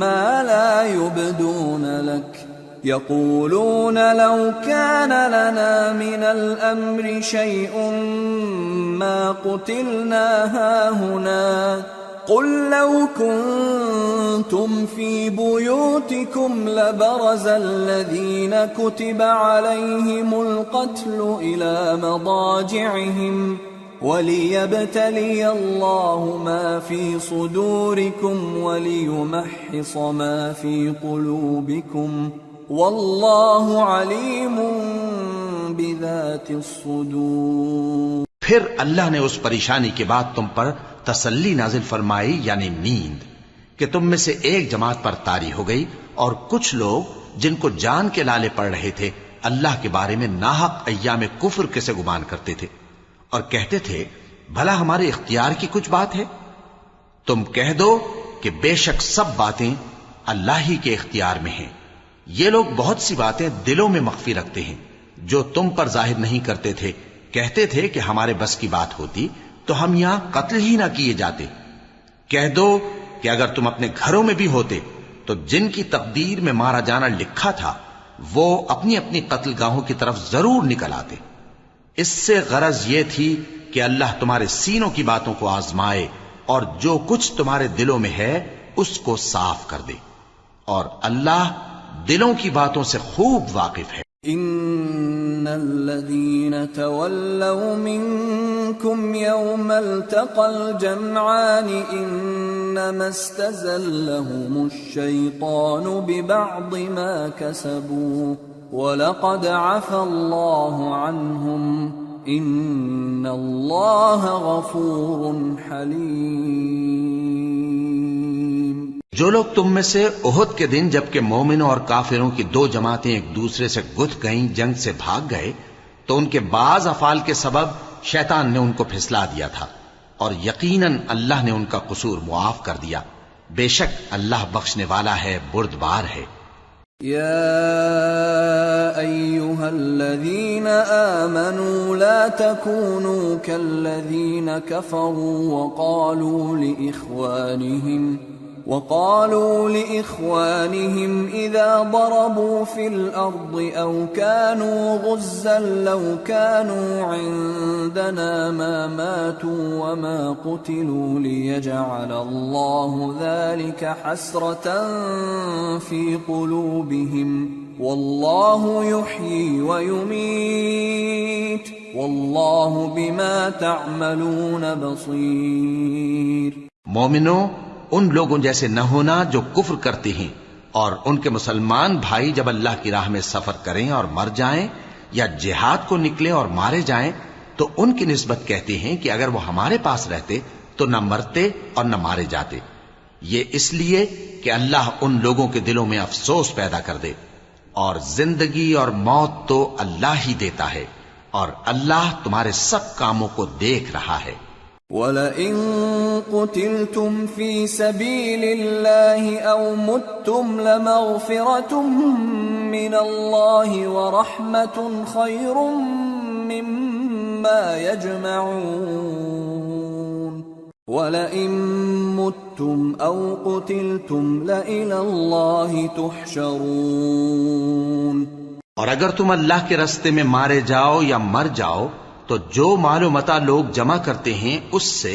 ما لا يبدون لك يقولون لو كان لنا من الأمر شيء ما قتلنا هاهنا قل لو كنتم في بيوتكم لبرز الذين كتب عليهم القتل إلى مضاجعهم وليبتلي الله ما في صدوركم وليمحص ما في قلوبكم والله عليم بذات الصدور۔ پھر اللہ نے اس پریشانی کے بعد تم پر تسلی نازل فرمائی، یعنی نیند، کہ تم میں سے ایک جماعت پر طاری ہو گئی، اور کچھ لوگ جن کو جان کے لالے پڑ رہے تھے اللہ کے بارے میں ناحق ایام کفر کے سے گمان کرتے تھے اور کہتے تھے بھلا ہمارے اختیار کی کچھ بات ہے؟ تم کہہ دو کہ بے شک سب باتیں اللہ ہی کے اختیار میں ہیں۔ یہ لوگ بہت سی باتیں دلوں میں مخفی رکھتے ہیں جو تم پر ظاہر نہیں کرتے تھے۔ کہتے تھے کہ ہمارے بس کی بات ہوتی تو ہم یہاں قتل ہی نہ کیے جاتے۔ کہہ دو کہ اگر تم اپنے گھروں میں بھی ہوتے تو جن کی تقدیر میں مارا جانا لکھا تھا وہ اپنی اپنی قتل گاہوں کی طرف ضرور نکل آتے۔ اس سے غرض یہ تھی کہ اللہ تمہارے سینوں کی باتوں کو آزمائے اور جو کچھ تمہارے دلوں میں ہے اس کو صاف کر دے، اور اللہ دلوں کی باتوں سے خوب واقف ہے۔ ان الذين تولوا منكم يوم التقى الجمعان انما استزلهم الشيطان ببعض ما كسبوا ولقد عفى الله عنهم ان الله غفور حليم۔ جو لوگ تم میں سے احد کے دن جبکہ مومنوں اور کافروں کی دو جماعتیں ایک دوسرے سے گتھ گئیں، جنگ سے بھاگ گئے، تو ان کے بعض افعال کے سبب شیطان نے ان کو پھسلا دیا تھا، اور یقیناً اللہ نے ان کا قصور معاف کر دیا. بے شک اللہ بخشنے والا ہے، بردبار ہے. يا أيها الذين آمنوا لا تكونوا كالذين كفروا وقالوا لإخوانهم إذا ضربوا في الأرض أو كانوا غزا لو كانوا عندنا ما ماتوا وما قتلوا ليجعل الله ذلك حسرة في قلوبهم والله يحيي ويميت والله بما تعملون بصير. مومنوں، ان لوگوں جیسے نہ ہونا جو کفر کرتے ہیں، اور ان کے مسلمان بھائی جب اللہ کی راہ میں سفر کریں اور مر جائیں یا جہاد کو نکلے اور مارے جائیں تو ان کی نسبت کہتے ہیں کہ اگر وہ ہمارے پاس رہتے تو نہ مرتے اور نہ مارے جاتے. یہ اس لیے کہ اللہ ان لوگوں کے دلوں میں افسوس پیدا کر دے. اور زندگی اور موت تو اللہ ہی دیتا ہے، اور اللہ تمہارے سب کاموں کو دیکھ رہا ہے. وَلَئِن قُتِلْتُمْ فِي سَبِيلِ اللَّهِ أَوْ مُتُّمْ لَمَغْفِرَةٌ مِّنَ اللَّهِ وَرَحْمَةٌ خَيْرٌ مِّمَّا يَجْمَعُونَ. وَلَئِن مُتُّمْ أَوْ قُتِلْتُمْ لَإِلَى اللَّهِ تُحْشَرُونَ. اور اگر تم اللہ کے راستے میں مارے جاؤ یا مر جاؤ تو جو مال و متاع لوگ جمع کرتے ہیں اس سے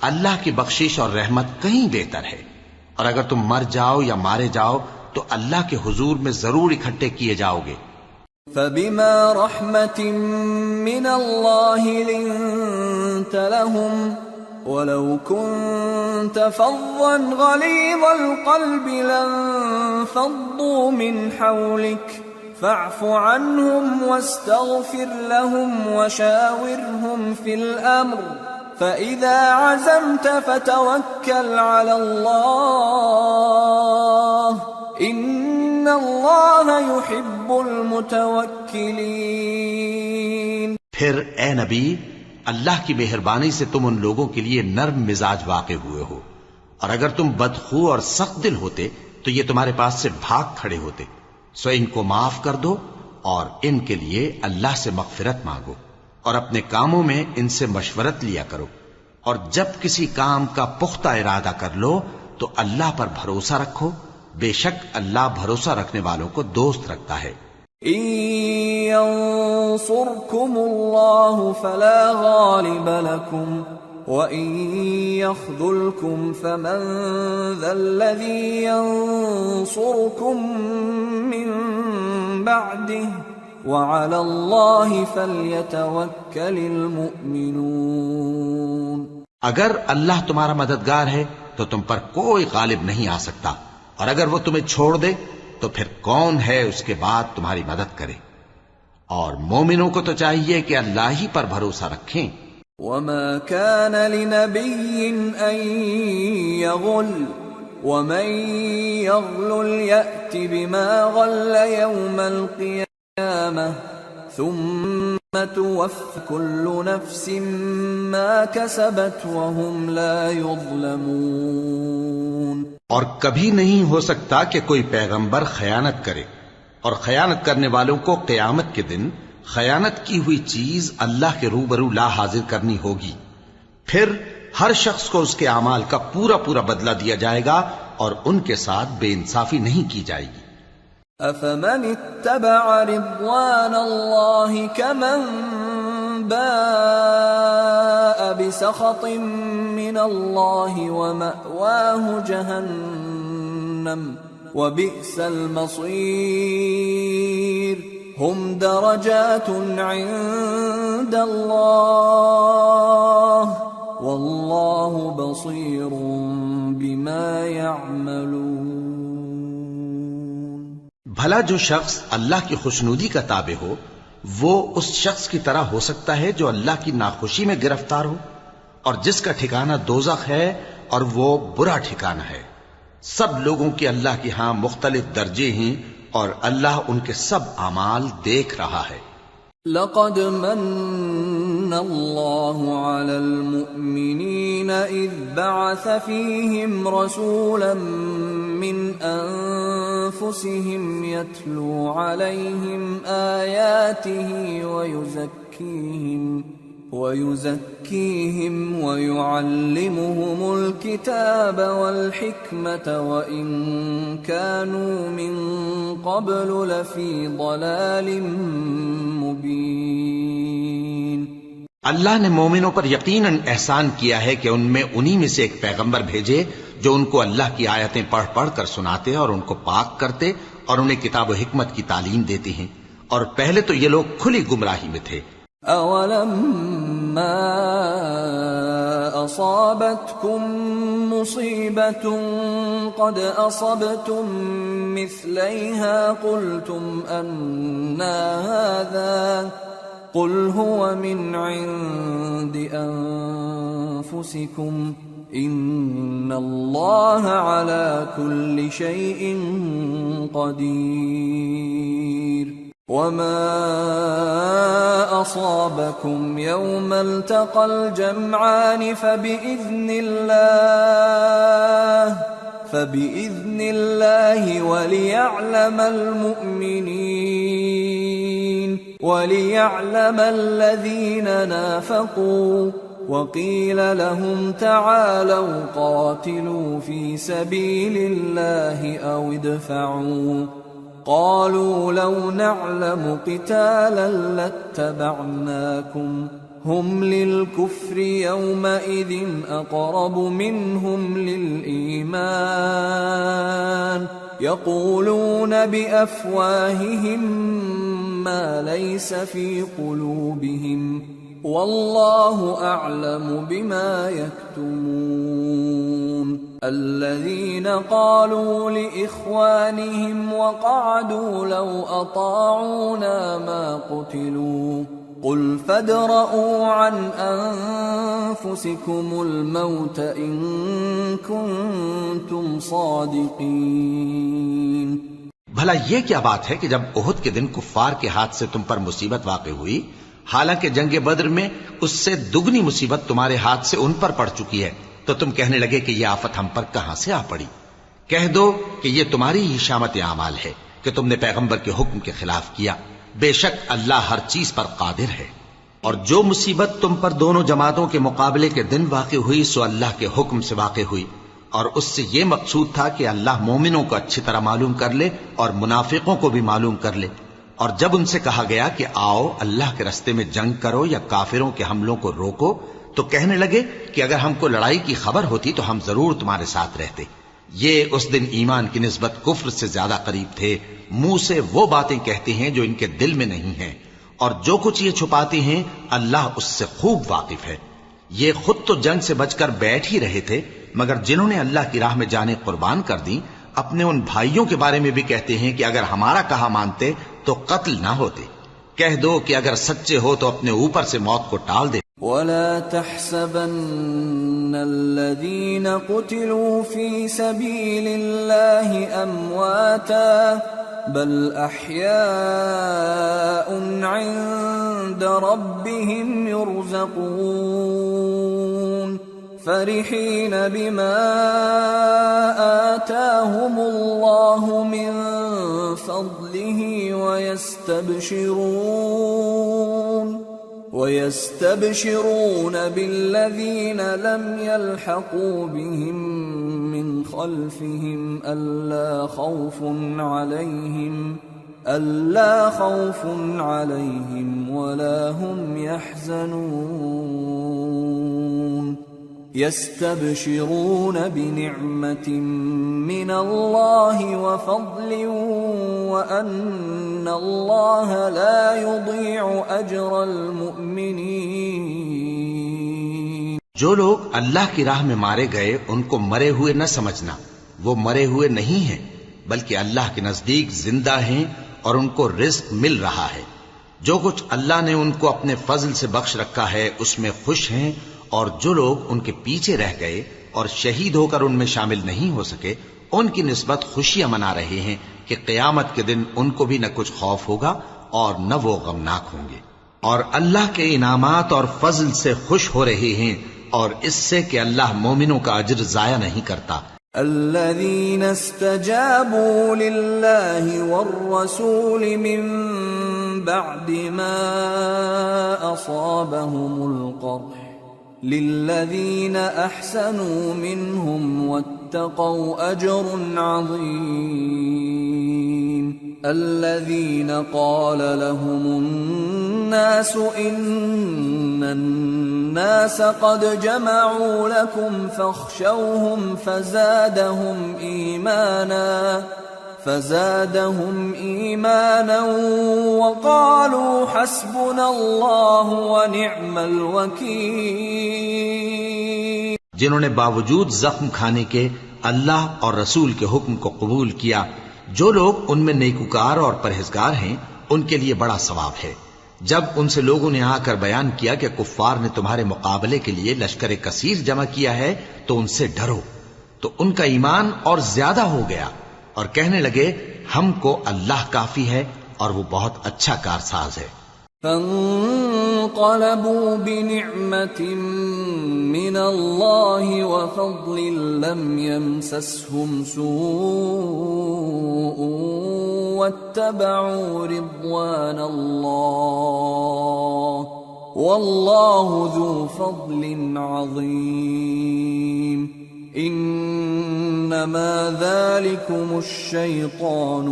اللہ کی بخشش اور رحمت کہیں بہتر ہے. اور اگر تم مر جاؤ یا مارے جاؤ تو اللہ کے حضور میں ضرور اکٹھے کیے جاؤ گے. فَبِمَا رَحْمَةٍ مِّنَ اللَّهِ لِنتَ لَهُمْ وَلَوْ كُنتَ فَظًّا غَلِيظَ الْقَلْبِ لَانفَضُّوا مِنْ حَوْلِكَ فاعف عنهم واستغفر لهم وشاورهم في الأمر فإذا عزمت فتوكل على الله إن الله يحب المتوكلين. پھر اے نبی، اللہ کی مہربانی سے تم ان لوگوں کے لیے نرم مزاج واقع ہوئے ہو، اور اگر تم بدخو اور سخت دل ہوتے تو یہ تمہارے پاس سے بھاگ کھڑے ہوتے. سو ان کو معاف کر دو اور ان کے لیے اللہ سے مغفرت مانگو، اور اپنے کاموں میں ان سے مشورت لیا کرو. اور جب کسی کام کا پختہ ارادہ کر لو تو اللہ پر بھروسہ رکھو، بے شک اللہ بھروسہ رکھنے والوں کو دوست رکھتا ہے. إن ينصركم الله فلا غالب لكم وَإِن يَخْذُلْكُمْ فَمَنْ ذَا الَّذِي يَنصُرُكُمْ مِنْ بَعْدِهِ وَعَلَى اللَّهِ فَلْيَتَوَكَّلِ الْمُؤْمِنُونَ. اگر اللہ تمہارا مددگار ہے تو تم پر کوئی غالب نہیں آ سکتا، اور اگر وہ تمہیں چھوڑ دے تو پھر کون ہے اس کے بعد تمہاری مدد کرے. اور مومنوں کو تو چاہیے کہ اللہ ہی پر بھروسہ رکھیں. وَمَا كَانَ لِنَبِيٍّ أَن يَغُلَّ وَمَن يَغْلُلْ يَأْتِ بِمَا غَلَّ يَوْمَ الْقِيَامَةِ ثُمَّ تُوَفَّى كُلُّ نَفْسٍ مَا كَسَبَتْ وَهُمْ لَا يُظْلَمُونَ. اور کبھی نہیں ہو سکتا کہ کوئی پیغمبر خیانت کرے، اور خیانت کرنے والوں کو قیامت کے دن خیانت کی ہوئی چیز اللہ کے روبرو لا حاضر کرنی ہوگی. پھر ہر شخص کو اس کے اعمال کا پورا پورا بدلہ دیا جائے گا، اور ان کے ساتھ بے انصافی نہیں کی جائے گی. أَفَمَنِ اتَّبَعَ رِضْوَانَ اللَّهِ كَمَنْ بَاءَ بِسَخَطٍ مِّنَ اللَّهِ وَمَأْوَاهُ جَهَنَّمُ وَبِئْسَ الْمَصِيرُ. هم درجات عند الله والله بصير بما يعملون. بھلا جو شخص اللہ کی خوشنودی کا تابع ہو وہ اس شخص کی طرح ہو سکتا ہے جو اللہ کی ناخوشی میں گرفتار ہو، اور جس کا ٹھکانہ دوزخ ہے اور وہ برا ٹھکانہ ہے. سب لوگوں کے اللہ کے ہاں مختلف درجے ہیں، اور اللہ ان کے سب اعمال دیکھ رہا ہے. لقد من الله على المؤمنين إذ بعث فيهم رسولا من أنفسهم يتلو عليهم آياته ويزكيهم ويعلمهم الكتاب والحكمة وإن كانوا من قبل لفي ضلال مبين۔ اللہ نے مومنوں پر یقیناً احسان کیا ہے کہ ان میں انہی میں سے ایک پیغمبر بھیجے جو ان کو اللہ کی آیتیں پڑھ پڑھ کر سناتے اور ان کو پاک کرتے اور انہیں کتاب و حکمت کی تعلیم دیتے ہیں، اور پہلے تو یہ لوگ کھلی گمراہی میں تھے۔ أَوَلَمَّا أَصَابَتْكُم مُّصِيبَةٌ قَدْ أَصَبْتُم مِّثْلَيْهَا قُلْتُمْ أَنَّىٰ هَٰذَا قُلْ هُوَ مِنْ عِندِ أَنفُسِكُمْ إِنَّ اللَّهَ عَلَىٰ كُلِّ شَيْءٍ قَدِيرٌ۔ وما أصابكم يوم التقى الجمعان فبإذن الله وليعلم الذين نافقوا وقيل لهم تعالوا قاتلوا في سبيل الله أو ادفعوا قالوا لو نعلم قتالا لاتبعناكم هم للكفر يومئذ أقرب منهم للإيمان يقولون بأفواههم ما ليس في قلوبهم والله أعلم بما يكتمون الذين قالوا لإخوانهم وقعدوا لو أطاعونا ما قتلوا قل فادرءوا عن أنفسكم الموت إن كنتم صادقين۔ بھلا یہ کیا بات ہے کہ جب احد کے دن کفار کے ہاتھ سے تم پر مصیبت واقع ہوئی، حالانکہ جنگ بدر میں اس سے دگنی مصیبت تمہارے ہاتھ سے ان پر پڑ چکی ہے، تو تم کہنے لگے کہ یہ آفت ہم پر کہاں سے آ پڑی؟ کہہ دو کہ یہ تمہاری ہی شامت اعمال ہے کہ تم نے پیغمبر کے حکم کے خلاف کیا، بے شک اللہ ہر چیز پر قادر ہے۔ اور جو مصیبت تم پر دونوں جماعتوں کے مقابلے کے دن واقع ہوئی سو اللہ کے حکم سے واقع ہوئی، اور اس سے یہ مقصود تھا کہ اللہ مومنوں کو اچھی طرح معلوم کر لے اور منافقوں کو بھی معلوم کر لے۔ اور جب ان سے کہا گیا کہ آؤ اللہ کے رستے میں جنگ کرو یا کافروں کے حملوں کو روکو، تو کہنے لگے کہ اگر ہم کو لڑائی کی خبر ہوتی تو ہم ضرور تمہارے ساتھ رہتے۔ یہ اس دن ایمان کی نسبت کفر سے زیادہ قریب تھے، منہ سے وہ باتیں کہتے ہیں جو ان کے دل میں نہیں ہیں، اور جو کچھ یہ چھپاتے ہیں اللہ اس سے خوب واقف ہے۔ یہ خود تو جنگ سے بچ کر بیٹھ ہی رہے تھے، مگر جنہوں نے اللہ کی راہ میں جانیں قربان کر دیں اپنے ان بھائیوں کے بارے میں بھی کہتے ہیں کہ اگر ہمارا کہا مانتے تو قتل نہ ہوتے۔ کہہ دو کہ اگر سچے ہو تو اپنے اوپر سے موت کو ٹال دے۔ وَلَا تَحْسَبَنَّ الَّذِينَ قُتِلُوا فِي سَبِيلِ اللَّهِ أَمْوَاتًا بَلْ أَحْيَاءٌ عِندَ رَبِّهِمْ يُرْزَقُونَ فَرِحِينَ بِمَا آتَاهُمُ اللَّهُ مِنْ فَضْلِهِ وَيَسْتَبْشِرُونَ بِالَّذِينَ لَمْ يَلْحَقُوا بِهِمْ مِنْ خَلْفِهِمْ أَلَّا خَوْفٌ عَلَيْهِمْ وَلَا هُمْ يَحْزَنُونَ يَسْتَبْشِرُونَ بِنِعْمَةٍ مِّنَ اللَّهِ وَفَضْلٍ وَأَنَّ اللَّهَ لَا يُضِيعُ أَجْرَ الْمُؤْمِنِينَ۔ جو لوگ اللہ کی راہ میں مارے گئے ان کو مرے ہوئے نہ سمجھنا، وہ مرے ہوئے نہیں ہیں بلکہ اللہ کے نزدیک زندہ ہیں اور ان کو رزق مل رہا ہے۔ جو کچھ اللہ نے ان کو اپنے فضل سے بخش رکھا ہے اس میں خوش ہیں، اور جو لوگ ان کے پیچھے رہ گئے اور شہید ہو کر ان میں شامل نہیں ہو سکے ان کی نسبت خوشیاں منا رہے ہیں کہ قیامت کے دن ان کو بھی نہ کچھ خوف ہوگا اور نہ وہ غمناک ہوں گے۔ اور اللہ کے انعامات اور فضل سے خوش ہو رہے ہیں اور اس سے کہ اللہ مومنوں کا اجر ضائع نہیں کرتا. الذين استجابوا لله والرسول من بعد ما أصابهم القرح للذين أحسنوا منهم واتقوا أجر عظيم. الذين قال لهم الناس إن الناس قد جمعوا لكم فاخشوهم فزادهم إيمانا وقالوا حسبنا الله ونعم الوكيل. جنہوں نے باوجود زخم کھانے کے اللہ اور رسول کے حکم کو قبول کیا، جو لوگ ان میں نیکوکار اور پرہیزگار ہیں ان کے لیے بڑا ثواب ہے. جب ان سے لوگوں نے آ کر بیان کیا کہ کفار نے تمہارے مقابلے کے لیے لشکر کثیر جمع کیا ہے تو ان سے ڈرو، تو ان کا ایمان اور زیادہ ہو گیا اور کہنے لگے ہم کو اللہ کافی ہے اور وہ بہت اچھا کارساز ہے. فانقلبوا بنعمة من الله وفضل لم يمسسهم سوء واتبعوا رضوان الله والله ذو فضل عظيم. انما ذلكم الشيطان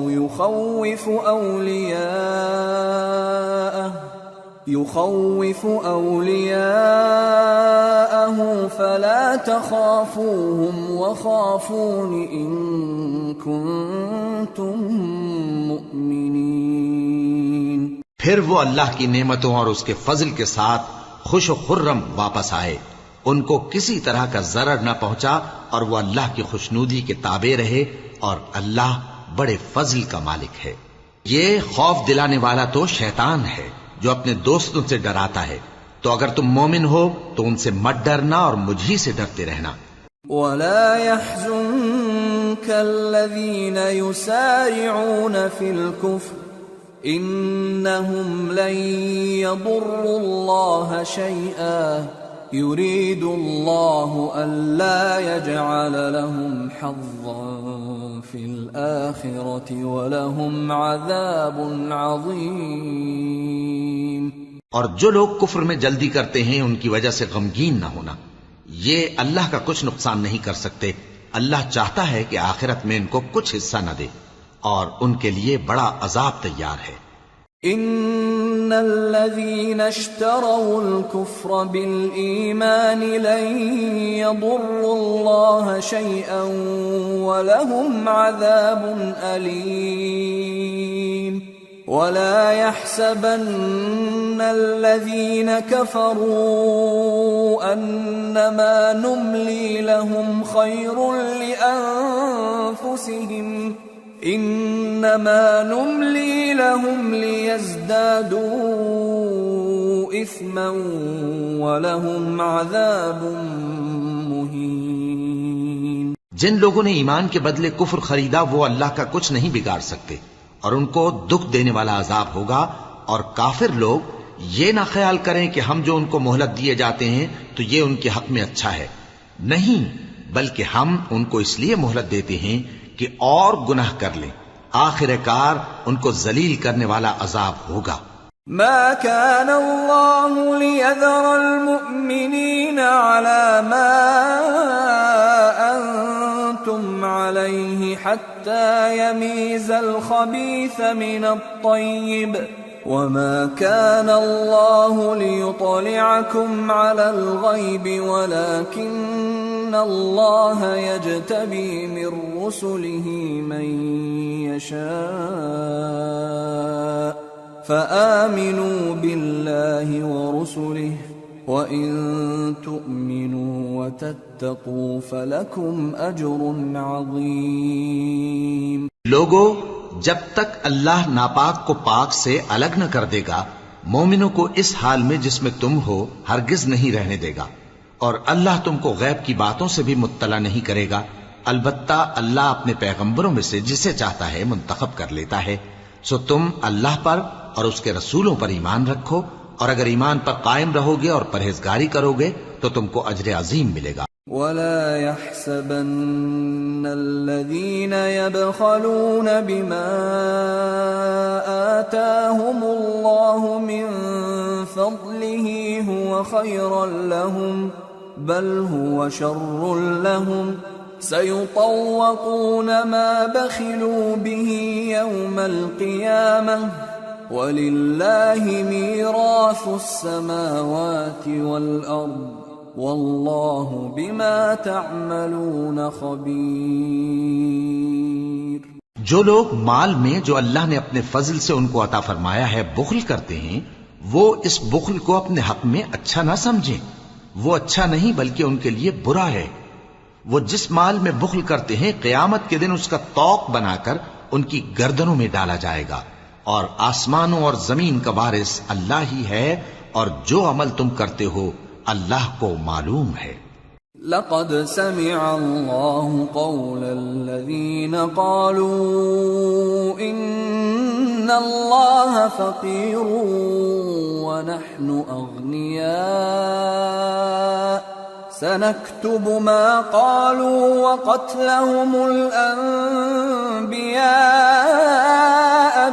يخوف أولياءه فلا تخافوهم وخافون إن كنتم مؤمنين. پھر وہ اللہ کی نعمتوں اور اس کے فضل کے ساتھ خوش و خرم واپس آئے، ان کو کسی طرح کا ضرر نہ پہنچا اور وہ اللہ کی خوشنودی کے تابع رہے اور اللہ بڑے فضل کا مالک ہے. یہ خوف دلانے والا تو شیطان ہے جو اپنے دوستوں سے ڈراتا ہے، تو اگر تم مومن ہو تو ان سے مت ڈرنا اور مجھ ہی سے ڈرتے رہنا. وَلَا يَحْزُنكَ الَّذِينَ يُسَارِعُونَ فِي الْكُفْرِ إِنَّهُمْ لَن يَضُرُّوا اللَّهَ شَيْئًا يُرِيدُ اللَّهُ أَلَّا يَجْعَلَ لَهُمْ حَظًّا فِي الْآخِرَةِ وَلَهُمْ عَذَابٌ عَظِيمٌ. اور جو لوگ کفر میں جلدی کرتے ہیں ان کی وجہ سے غمگین نہ ہونا، یہ اللہ کا کچھ نقصان نہیں کر سکتے. اللہ چاہتا ہے کہ آخرت میں ان کو کچھ حصہ نہ دے اور ان کے لیے بڑا عذاب تیار ہے. ان الذين اشتروا الكفر بالإيمان لن يضروا الله شيئا ولهم عذاب أليم. ولا يحسبن الذين كفروا أنما نملي لهم خير لأنفسهم إنما نملي لهم ليزدادوا إثما ولهم عذاب مهين. جن لوگوں نے ایمان کے بدلے کفر خریدا وہ اللہ کا کچھ نہیں بگاڑ سکتے اور ان کو دکھ دینے والا عذاب ہوگا. اور کافر لوگ یہ نہ خیال کریں کہ ہم جو ان کو مہلت دیے جاتے ہیں تو یہ ان کے حق میں اچھا ہے، نہیں، بلکہ ہم ان کو اس لیے مہلت دیتے ہیں کہ اور گناہ کر لیں، آخر کار ان کو ذلیل کرنے والا عذاب ہوگا. ما كان الله ليذر المؤمنين على ما أنتم عليه حتى يميز الخبيث من الطيب وما كان الله ليطلعكم على الغيب ولكن الله يجتبي من رسله من يشاء فآمنوا بالله ورسله وإن تؤمنوا وتتقوا فلكم أجر عظيم. لوگو، جب تک اللہ ناپاک کو پاک سے الگ نہ کر دے گا مومنوں کو اس حال میں جس میں تم ہو ہرگز نہیں رہنے دے گا، اور اللہ تم کو غیب کی باتوں سے بھی مطلع نہیں کرے گا. البتہ اللہ اپنے پیغمبروں میں سے جسے چاہتا ہے منتخب کر لیتا ہے. سو تم اللہ پر اور اس کے رسولوں پر ایمان رکھو اور اگر ایمان پر قائم رہو گے اور پرہیزگاری کرو گے تو تم کو اجر عظیم ملے گا۔ ولا يحسبن الذين يبخلون بما آتاهم الله من فضله هو خيرا لهم بل هو شر لهم سيطوقون ما بخلوا به يوم القيامة وَلِلَّهِ مِيرَاثُ السَّمَاوَاتِ وَالْأَرْضِ وَاللَّهُ بِمَا تَعْمَلُونَ خَبِيرٌ۔ جو لوگ مال میں جو اللہ نے اپنے فضل سے ان کو عطا فرمایا ہے بخل کرتے ہیں، وہ اس بخل کو اپنے حق میں اچھا نہ سمجھیں، وہ اچھا نہیں بلکہ ان کے لیے برا ہے۔ وہ جس مال میں بخل کرتے ہیں قیامت کے دن اس کا طوق بنا کر ان کی گردنوں میں ڈالا جائے گا، اور آسمانوں اور زمین کا وارث اللہ ہی ہے، اور جو عمل تم کرتے ہو اللہ کو معلوم ہے۔ لقد سمع الله قول الذين قالوا إن الله فقير ونحن أغنياء سنكتب ما قالوا وقتلهم الأنبياء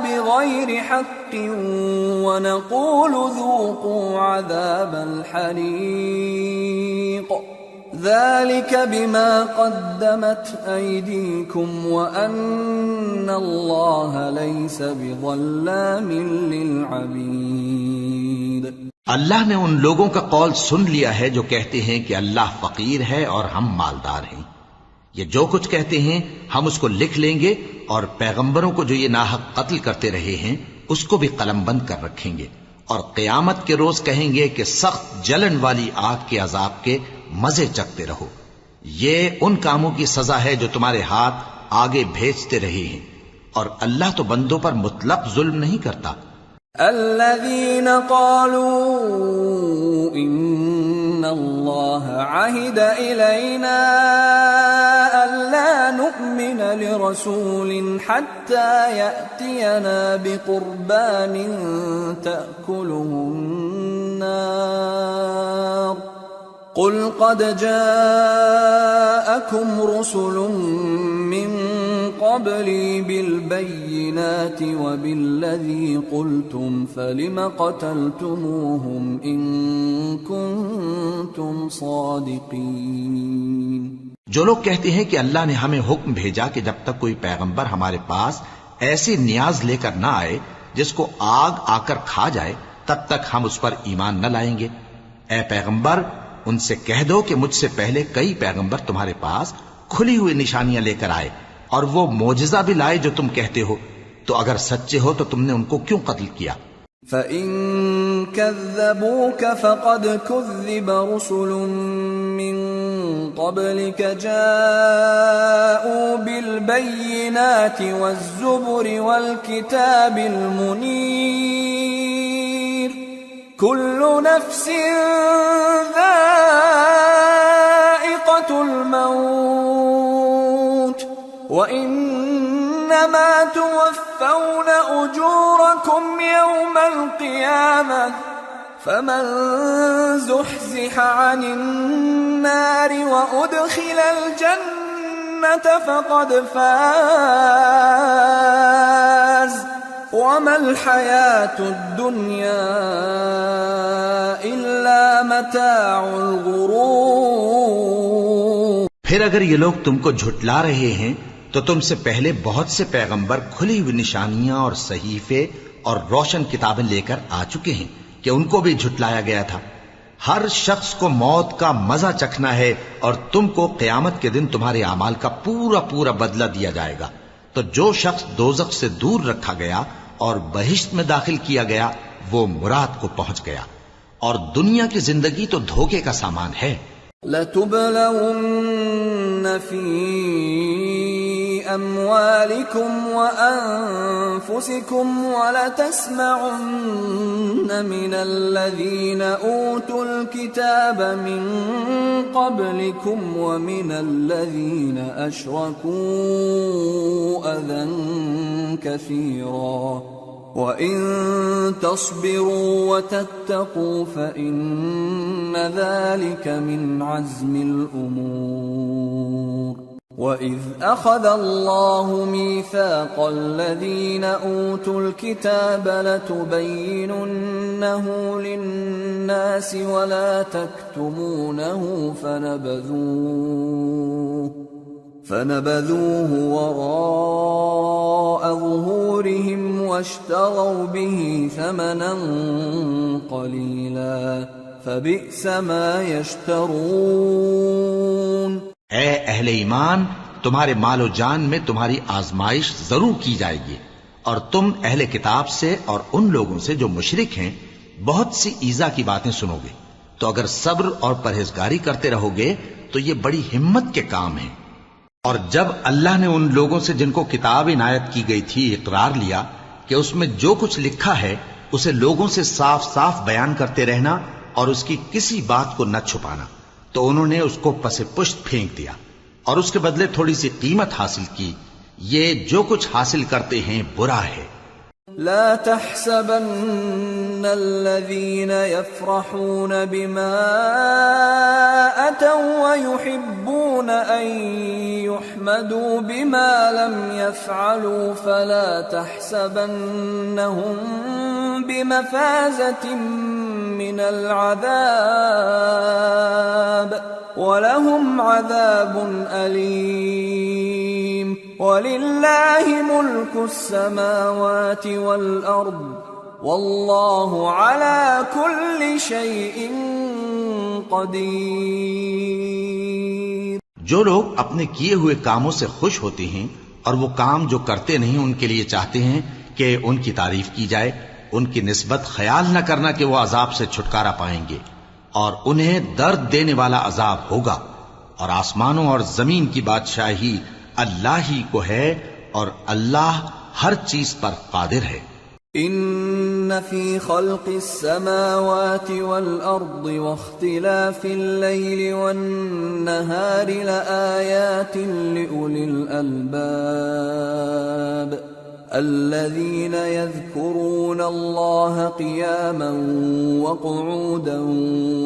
بغير حق ونقول ذوقوا عذاب الحريق ذلك بما قدمت أيديكم وأن الله ليس بظلام للعبيد۔ اللہ نے ان لوگوں کا قول سن لیا ہے جو کہتے ہیں کہ اللہ فقیر ہے اور ہم مالدار ہیں۔ یہ جو کچھ کہتے ہیں ہم اس کو لکھ لیں گے، اور پیغمبروں کو جو یہ ناحق قتل کرتے رہے ہیں اس کو بھی قلم بند کر رکھیں گے، اور قیامت کے روز کہیں گے کہ سخت جلن والی آگ کے عذاب کے مزے چکھتے رہو۔ یہ ان کاموں کی سزا ہے جو تمہارے ہاتھ آگے بھیجتے رہے ہیں، اور اللہ تو بندوں پر مطلق ظلم نہیں کرتا۔ الذين قالوا إن الله عهد إلينا ألا نؤمن لرسول حتى يأتينا بقربان تأكله النار قل قد جاءكم رسل من قبلي بالبينات وبالذي قلتم فلم قتلتموهم إن كنتم صادقين۔ جو لوگ کہتے ہیں کہ اللہ نے ہمیں حکم بھیجا کہ جب تک کوئی پیغمبر ہمارے پاس ایسی نیاز لے کر نہ آئے جس کو آگ آ کر کھا جائے تب تک ہم اس پر ایمان نہ لائیں گے۔ اے پیغمبر ان سے کہہ دو کہ مجھ سے پہلے کئی پیغمبر تمہارے پاس کھلی ہوئی نشانیاں لے کر آئے اور وہ معجزہ بھی لائے جو تم کہتے ہو، تو اگر سچے ہو تو تم نے ان کو کیوں قتل کیا؟ فَإِن كَذَّبُوكَ فَقَدْ كُذِّبَ رُسُلٌ مِّن قَبْلِكَ جَاءُوا بِالْبَيِّنَاتِ وَالزُّبُرِ وَالْكِتَابِ الْمُنِيرِ كُلُّ نَفْسٍ ذَائِقَةُ الْمَوْتِ وَإِنَّمَا تُوَفَّوْنَ أُجُورَكُمْ يَوْمَ الْقِيَامَةِ فَمَنْ زُحْزِحَ عَنِ النَّارِ وَأُدْخِلَ الْجَنَّةَ فَقَدْ فَازَ وَمَا الْحَيَاةُ الدُّنْيَا إِلَّا مَتَاعُ الْغُرُورِ۔ پھر اگر یہ لوگ تم کو جھٹلا رہے ہیں تو تم سے پہلے بہت سے پیغمبر کھلی ہوئی نشانیاں اور صحیفے اور روشن کتابیں لے کر آ چکے ہیں کہ ان کو بھی جھٹلایا گیا تھا۔ ہر شخص کو موت کا مزہ چکھنا ہے، اور تم کو قیامت کے دن تمہارے اعمال کا پورا پورا بدلہ دیا جائے گا۔ تو جو شخص دوزخ سے دور رکھا گیا اور بہشت میں داخل کیا گیا وہ مراد کو پہنچ گیا، اور دنیا کی زندگی تو دھوکے کا سامان ہے۔ لَتُبْلَوُنَّ فِي أَمْوَالِكُمْ وَأَنفُسِكُمْ وَلَتَسْمَعُنَّ مِنَ الَّذِينَ أُوتُوا الْكِتَابَ مِنْ قَبْلِكُمْ وَمِنَ الَّذِينَ أَشْرَكُوا أَذًى كَثِيرًا وَإِن تَصْبِرُوا وَتَتَّقُوا فَإِنَّ ذَلِكَ مِنْ عَزْمِ الْأُمُورِ وَإِذْ أَخَذَ اللَّهُ مِيثَاقَ الَّذِينَ أُوتُوا الْكِتَابَ لَتُبَيِّنُنَّهُ لِلنَّاسِ وَلَا تَكْتُمُونَهُ فنبذوه وراء ظهورهم واشتروا به ثمنا قليلا فبئس ما يشترون۔ اے اہل ایمان، تمہارے مال و جان میں تمہاری آزمائش ضرور کی جائے گی، اور تم اہل کتاب سے اور ان لوگوں سے جو مشرک ہیں بہت سی ایذا کی باتیں سنو گے، تو اگر صبر اور پرہیزگاری کرتے رہو گے تو یہ بڑی ہمت کے کام ہیں۔ اور جب اللہ نے ان لوگوں سے جن کو کتاب عنایت کی گئی تھی اقرار لیا کہ اس میں جو کچھ لکھا ہے اسے لوگوں سے صاف صاف بیان کرتے رہنا اور اس کی کسی بات کو نہ چھپانا، تو انہوں نے اس کو پس پشت پھینک دیا اور اس کے بدلے تھوڑی سی قیمت حاصل کی۔ یہ جو کچھ حاصل کرتے ہیں برا ہے۔ لا تحسبن الذين يفرحون بما أتوا ويحبون أن يحمدوا بما لم يفعلوا فلا تحسبنهم بمفازة من العذاب ولهم عذاب أليم ولله ملك السماوات والأرض والله على كل شيء قدير۔ جو لوگ اپنے کیے ہوئے کاموں سے خوش ہوتے ہیں اور وہ کام جو کرتے نہیں ان کے لیے چاہتے ہیں کہ ان کی تعریف کی جائے، ان کی نسبت خیال نہ کرنا کہ وہ عذاب سے چھٹکارا پائیں گے، اور انہیں درد دینے والا عذاب ہوگا۔ اور آسمانوں اور زمین کی بادشاہی اللہ ہی کو ہے اور اللہ ہر چیز پر قادر ہے۔ ان فی خلق السماوات والارض واختلاف الليل والنهار لآیات لأولی الالباب الذين يذكرون الله قياما وقعودا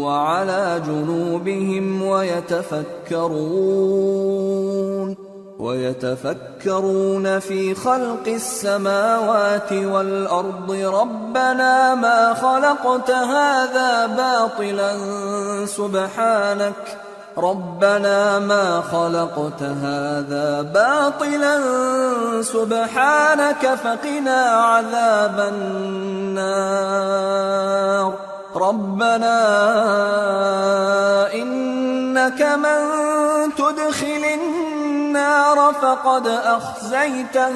وعلى جنوبهم ويتفكرون في خلق السماوات والأرض ربنا ما خلقت هذا باطلا سبحانك فقنا عذاب النار ربنا إنك من تدخل النار فقد أخزيته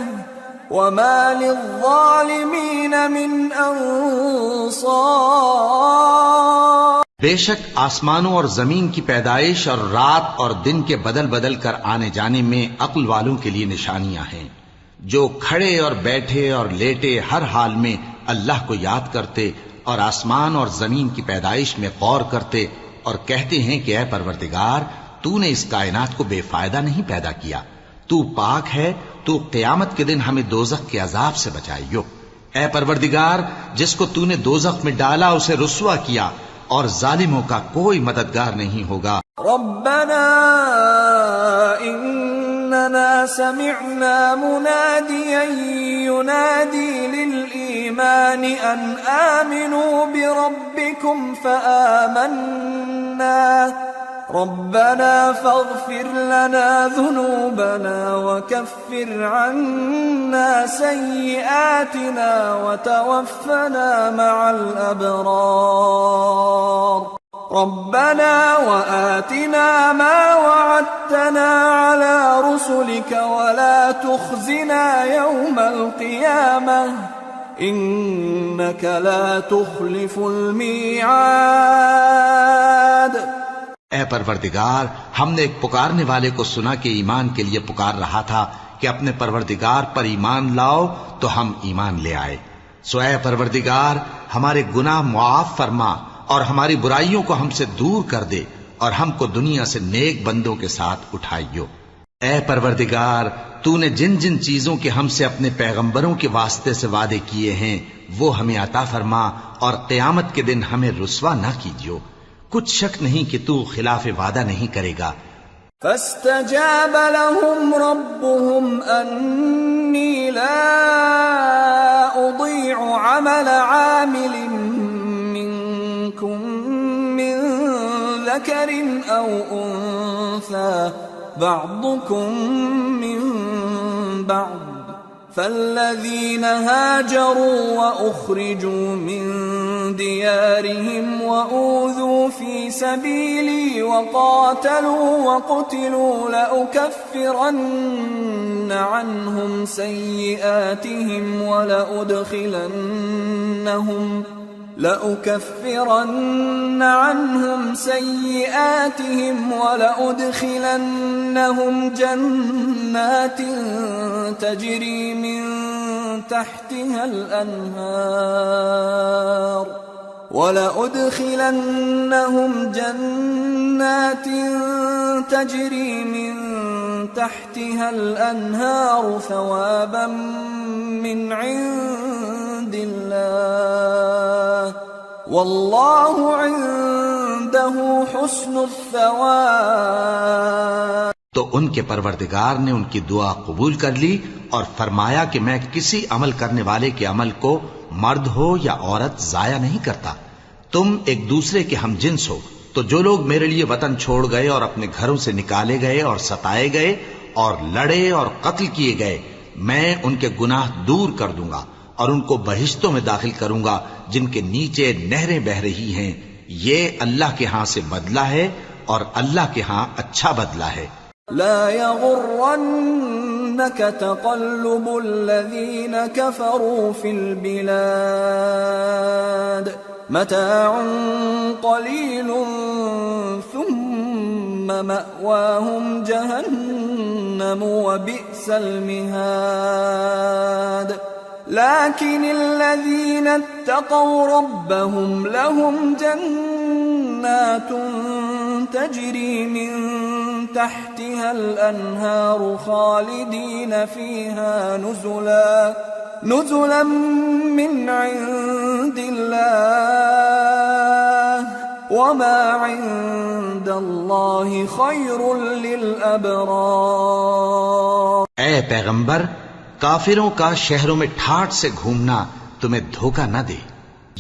وما للظالمين من أنصار۔ بے شک آسمانوں اور زمین کی پیدائش اور رات اور دن کے بدل بدل کر آنے جانے میں عقل والوں کے لیے نشانیاں ہیں، جو کھڑے اور بیٹھے اور لیٹے ہر حال میں اللہ کو یاد کرتے اور آسمان اور زمین کی پیدائش میں غور کرتے اور کہتے ہیں کہ اے پروردگار، تو نے اس کائنات کو بے فائدہ نہیں پیدا کیا، تو پاک ہے، تو قیامت کے دن ہمیں دوزخ کے عذاب سے بچائیو۔ اے پروردگار، جس کو تو نے دوزخ میں ڈالا اسے رسوا کیا، اور ظالموں کا کوئی مددگار نہیں ہوگا۔ ربنا اننا سمعنا مناديا ينادي للإيمان ان آمنوا بربكم فآمنا ربنا فاغفر لنا ذنوبنا وكفر عنا سيئاتنا وتوفنا مع الأبرار ربنا وآتنا ما وعدتنا على رسلك ولا تخزنا يوم القيامة إنك لا تخلف الميعاد۔ اے پروردگار، ہم نے ایک پکارنے والے کو سنا کہ ایمان کے لیے پکار رہا تھا کہ اپنے پروردگار پر ایمان لاؤ، تو ہم ایمان لے آئے۔ سو اے پروردگار، ہمارے گناہ معاف فرما اور ہماری برائیوں کو ہم سے دور کر دے، اور ہم کو دنیا سے نیک بندوں کے ساتھ اٹھائیو۔ اے پروردگار، تو نے جن جن چیزوں کے ہم سے اپنے پیغمبروں کے واسطے سے وعدے کیے ہیں وہ ہمیں عطا فرما، اور قیامت کے دن ہمیں رسوا نہ کیجیو۔ کچھ شک نہیں کہ تو خلاف وعدہ نہیں کرے گا۔ فاستجاب لهم ربهم أني لا أضيع عمل عامل منكم من ذكر أو أنثى بعضكم من بعض، فالذين هاجروا وأخرجوا من ديارهم وأوذوا في سبيلي وقاتلوا وقتلوا لأكفرن عنهم سيئاتهم ولأدخلنهم جنات تجري من تحتها الأنهار ثوابا من عند الله والله عنده حسن الثواب۔ تو ان کے پروردگار نے ان کی دعا قبول کر لی اور فرمایا کہ میں کسی عمل کرنے والے کے عمل کو مرد ہو یا عورت ضائع نہیں کرتا۔ تم ایک دوسرے کے ہم جنس ہو، تو جو لوگ میرے لیے وطن چھوڑ گئے اور اپنے گھروں سے نکالے گئے اور ستائے گئے اور لڑے اور قتل کیے گئے، میں ان کے گناہ دور کر دوں گا اور ان کو بہشتوں میں داخل کروں گا جن کے نیچے نہریں بہہ رہی ہیں۔ یہ اللہ کے ہاں سے بدلہ ہے اور اللہ کے ہاں اچھا بدلہ ہے۔ لا يغرنك تقلب الذين كفروا في البلاد متاع قليل ثم مأواهم جهنم وبئس المهاد لكن الذين اتقوا ربهم لهم جنات تجري من تحتها الأنهار خالدين فيها نزلا من عند الله وما عند الله خير للأبرار۔ اے پیغمبر، کافروں کا شہروں میں ٹھاٹھ سے گھومنا تمہیں دھوکہ نہ دے،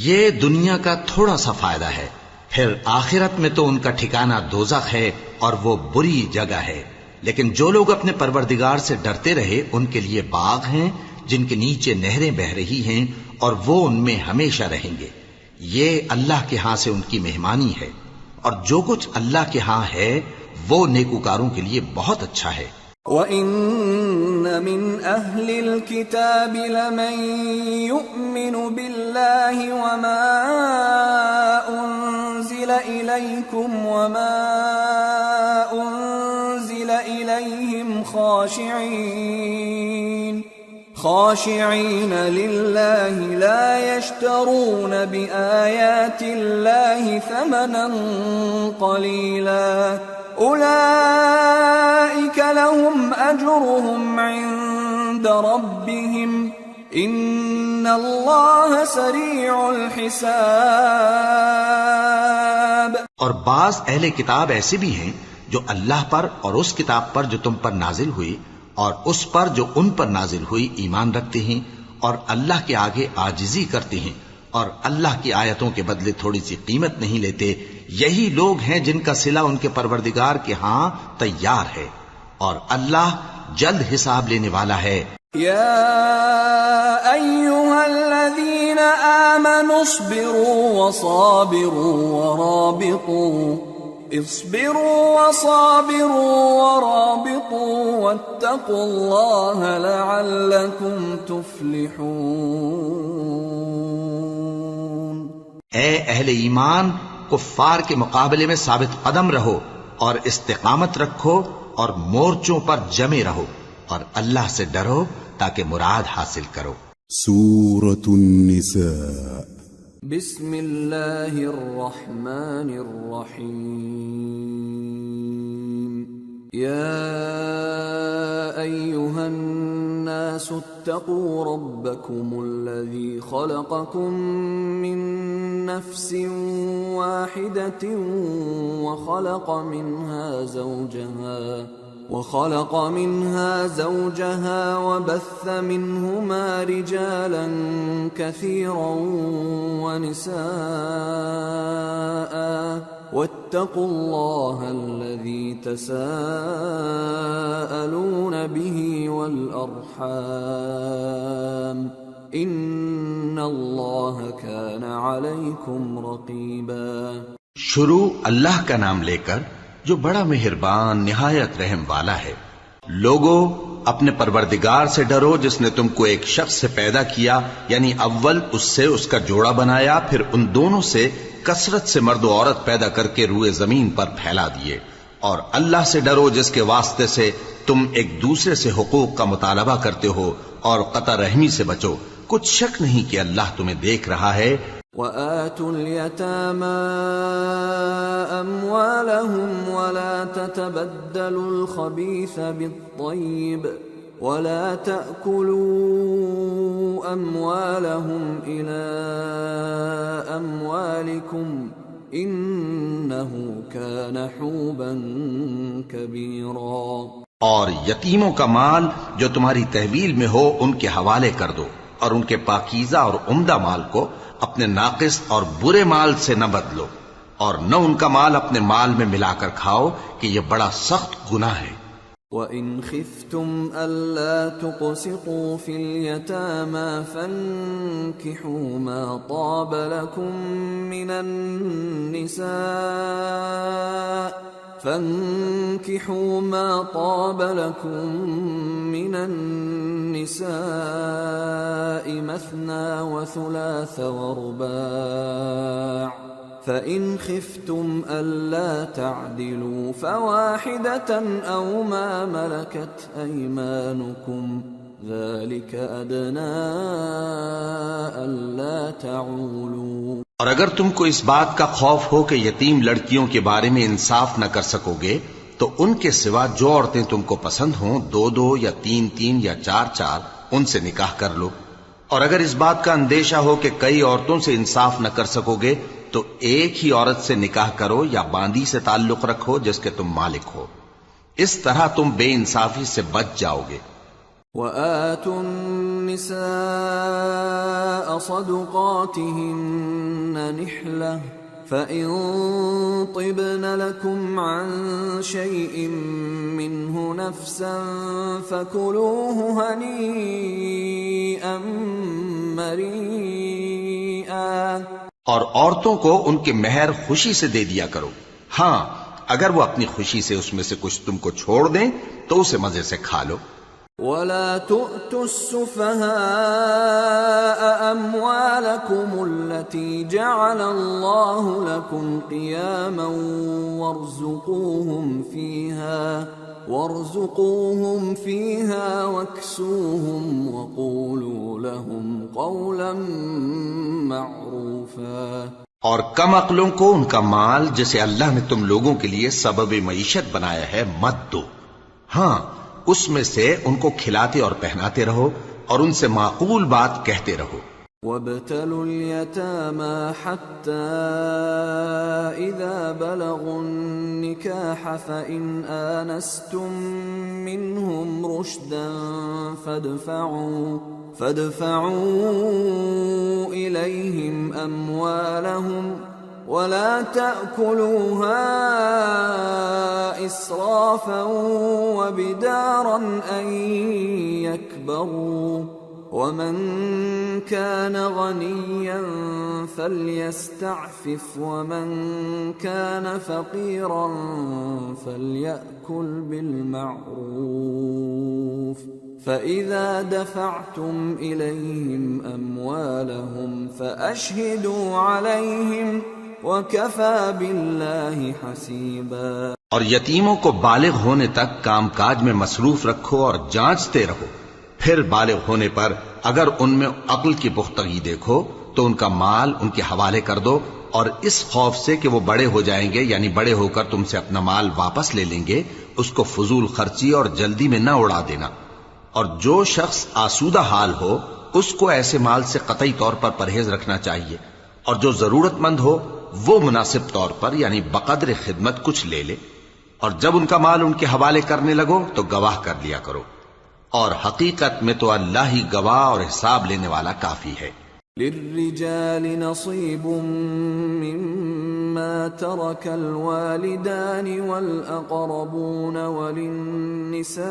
یہ دنیا کا تھوڑا سا فائدہ ہے، پھر آخرت میں تو ان کا ٹھکانہ دوزخ ہے اور وہ بری جگہ ہے۔ لیکن جو لوگ اپنے پروردگار سے ڈرتے رہے ان کے لیے باغ ہیں جن کے نیچے نہریں بہہ رہی ہیں اور وہ ان میں ہمیشہ رہیں گے۔ یہ اللہ کے ہاں سے ان کی مہمانی ہے، اور جو کچھ اللہ کے ہاں ہے وہ نیکوکاروں کے لیے بہت اچھا ہے۔ وَإِنَّ مِنْ أَهْلِ الْكِتَابِ لَمَنْ يُؤْمِنُ بِاللَّهِ وَمَا أُنْزِلَ إِلَيْكُمْ وَمَا أُنْزِلَ إِلَيْهِمْ خاشعين لله لا يشترون بآيات الله ثمنا قليلا أولئك لهم أجرهم عند ربهم إن الله سريع الحساب۔ اور بعض اہل کتاب ایسے بھی ہیں جو اللہ پر اور اس کتاب پر جو تم پر نازل ہوئی اور اس پر جو ان پر نازل ہوئی ایمان رکھتے ہیں اور اللہ کے آگے عاجزی کرتے ہیں اور اللہ کی آیتوں کے بدلے تھوڑی سی قیمت نہیں لیتے۔ یہی لوگ ہیں جن کا صلہ ان کے پروردگار کے ہاں تیار ہے، اور اللہ جلد حساب لینے والا ہے۔ یا ایھا الذین آمنوا اصبروا وصابروا ورابطوا واتقوا اللہ لعلکم تفلحون۔ اے اہل ایمان، کفار کے مقابلے میں ثابت قدم رہو اور استقامت رکھو اور مورچوں پر جمے رہو اور اللہ سے ڈرو تاکہ مراد حاصل کرو۔ سورة النساء۔ بسم اللہ الرحمن الرحیم۔ يا أيها الناس اتقوا ربكم الذي خلقكم من نفس واحدة وخلق منها زوجها وبث منهما رجالا كثيرا ونساء واتقوا الله الذي تساءلون به والأرحام ان اللہ کان علیکم رقیبا۔ شروع اللہ کا نام لے کر جو بڑا مہربان نہایت رحم والا ہے۔ لوگو اپنے پروردگار سے ڈرو جس نے تم کو ایک شخص سے پیدا کیا، یعنی اول اس سے اس کا جوڑا بنایا، پھر ان دونوں سے کثرت سے مرد و عورت پیدا کر کے روئے زمین پر پھیلا دیے، اور اللہ سے ڈرو جس کے واسطے سے تم ایک دوسرے سے حقوق کا مطالبہ کرتے ہو، اور قطع رحمی سے بچو، کچھ شک نہیں کہ اللہ تمہیں دیکھ رہا ہے۔ وَآتُوا الْيَتَامَى أَمْوَالَهُمْ وَلَا تَتَبَدَّلُوا الْخَبِيثَ بِالطَّيِّبِ وَلَا تَأْكُلُوا أَمْوَالَهُمْ إِلَىٰ أَمْوَالِكُمْ إِنَّهُ كَانَ حُوبًا كَبِيرًا۔ اور یتیموں کا مال جو تمہاری تحویل میں ہو ان کے حوالے کر دو، اور ان کے پاکیزہ اور عمدہ مال کو اپنے ناقص اور برے مال سے نہ بدلو، اور نہ ان کا مال اپنے مال میں ملا کر کھاؤ کہ یہ بڑا سخت گناہ ہے۔ وَإِنْ خِفْتُمْ أَلَّا تُقْسِطُوا فِي الْيَتَامَى فَانكِحُوا مَا طَابَ لَكُم من النساء مثنى وثلاث ورباع فإن خفتم ألا تعدلوا فواحدة أو ما ملكت أيمانكم ذلك أدنى ألا تعولوا۔ اور اگر تم کو اس بات کا خوف ہو کہ یتیم لڑکیوں کے بارے میں انصاف نہ کر سکو گے تو ان کے سوا جو عورتیں تم کو پسند ہوں، 2 یا 3 یا 4 ان سے نکاح کر لو۔ اور اگر اس بات کا اندیشہ ہو کہ کئی عورتوں سے انصاف نہ کر سکو گے تو ایک ہی عورت سے نکاح کرو یا باندی سے تعلق رکھو جس کے تم مالک ہو، اس طرح تم بے انصافی سے بچ جاؤ گے۔ وَآتُوا النِّسَاءَ صَدُقَاتِهِنَّ نِحْلَةً فَإِن طِبْنَ لَكُمْ عَن شَيْءٍ مِّنْهُ نَفْسًا فَكُلُوهُ هَنِيئًا مَّرِيئًا۔ اور عورتوں کو ان کے مہر خوشی سے دے دیا کرو، ہاں اگر وہ اپنی خوشی سے اس میں سے کچھ تم کو چھوڑ دیں تو اسے مزے سے کھا لو۔ وَلَا تُؤْتُوا السُّفَهَاءَ أَمْوَالَكُمُ الَّتِي جَعَلَ اللَّهُ لَكُمْ قِيَامًا وَارْزُقُوهُمْ فِيهَا وَاكْسُوهُمْ وَقُولُوا لَهُمْ قَوْلًا مَّعْرُوفًا۔ اور کم عقلوں کو ان کا مال جسے اللہ نے تم لوگوں کے لیے سبب معیشت بنایا ہے مت دو، ہاں اس میں سے ان کو کھلاتے اور پہناتے رہو اور ان سے معقول بات کہتے رہو۔ وَابْتَلُوا الْيَتَامَى حَتَّى إِذَا بَلَغُوا النِّكَاحَ فَإِنْ آنَسْتُم مِّنْهُمْ رُشْدًا فَادْفَعُوا إِلَيْهِمْ أَمْوَالَهُمْ وَلَا تَأْكُلُوهَا إِسْرَافًا وَبِدَارًا أَن يَكْبَرُوا وَمَن كَانَ غَنِيًّا فَلْيَسْتَعْفِفْ وَمَن كَانَ فَقِيرًا فَلْيَأْكُلْ بِالْمَعْرُوفِ فَإِذَا دَفَعْتُمْ إِلَيْهِمْ أَمْوَالَهُمْ فَأَشْهِدُوا عَلَيْهِمْ وَكَفَى بِاللَّهِ حَسِيبًا۔ اور یتیموں کو بالغ ہونے تک کام کاج میں مصروف رکھو اور جانچتے رہو، پھر بالغ ہونے پر اگر ان میں عقل کی پختگی دیکھو تو ان کا مال ان کے حوالے کر دو اور اس خوف سے کہ وہ بڑے ہو جائیں گے، یعنی بڑے ہو کر تم سے اپنا مال واپس لے لیں گے، اس کو فضول خرچی اور جلدی میں نہ اڑا دینا۔ اور جو شخص آسودہ حال ہو اس کو ایسے مال سے قطعی طور پر پرہیز رکھنا چاہیے، اور جو ضرورت مند ہو وہ مناسب طور پر یعنی بقدر خدمت کچھ لے لے، اور جب ان کا مال ان کے حوالے کرنے لگو تو گواہ کر لیا کرو، اور حقیقت میں تو اللہ ہی گواہ اور حساب لینے والا کافی ہے۔ للرجال نصيب مما ترك الوالدان والأقربون وللنساء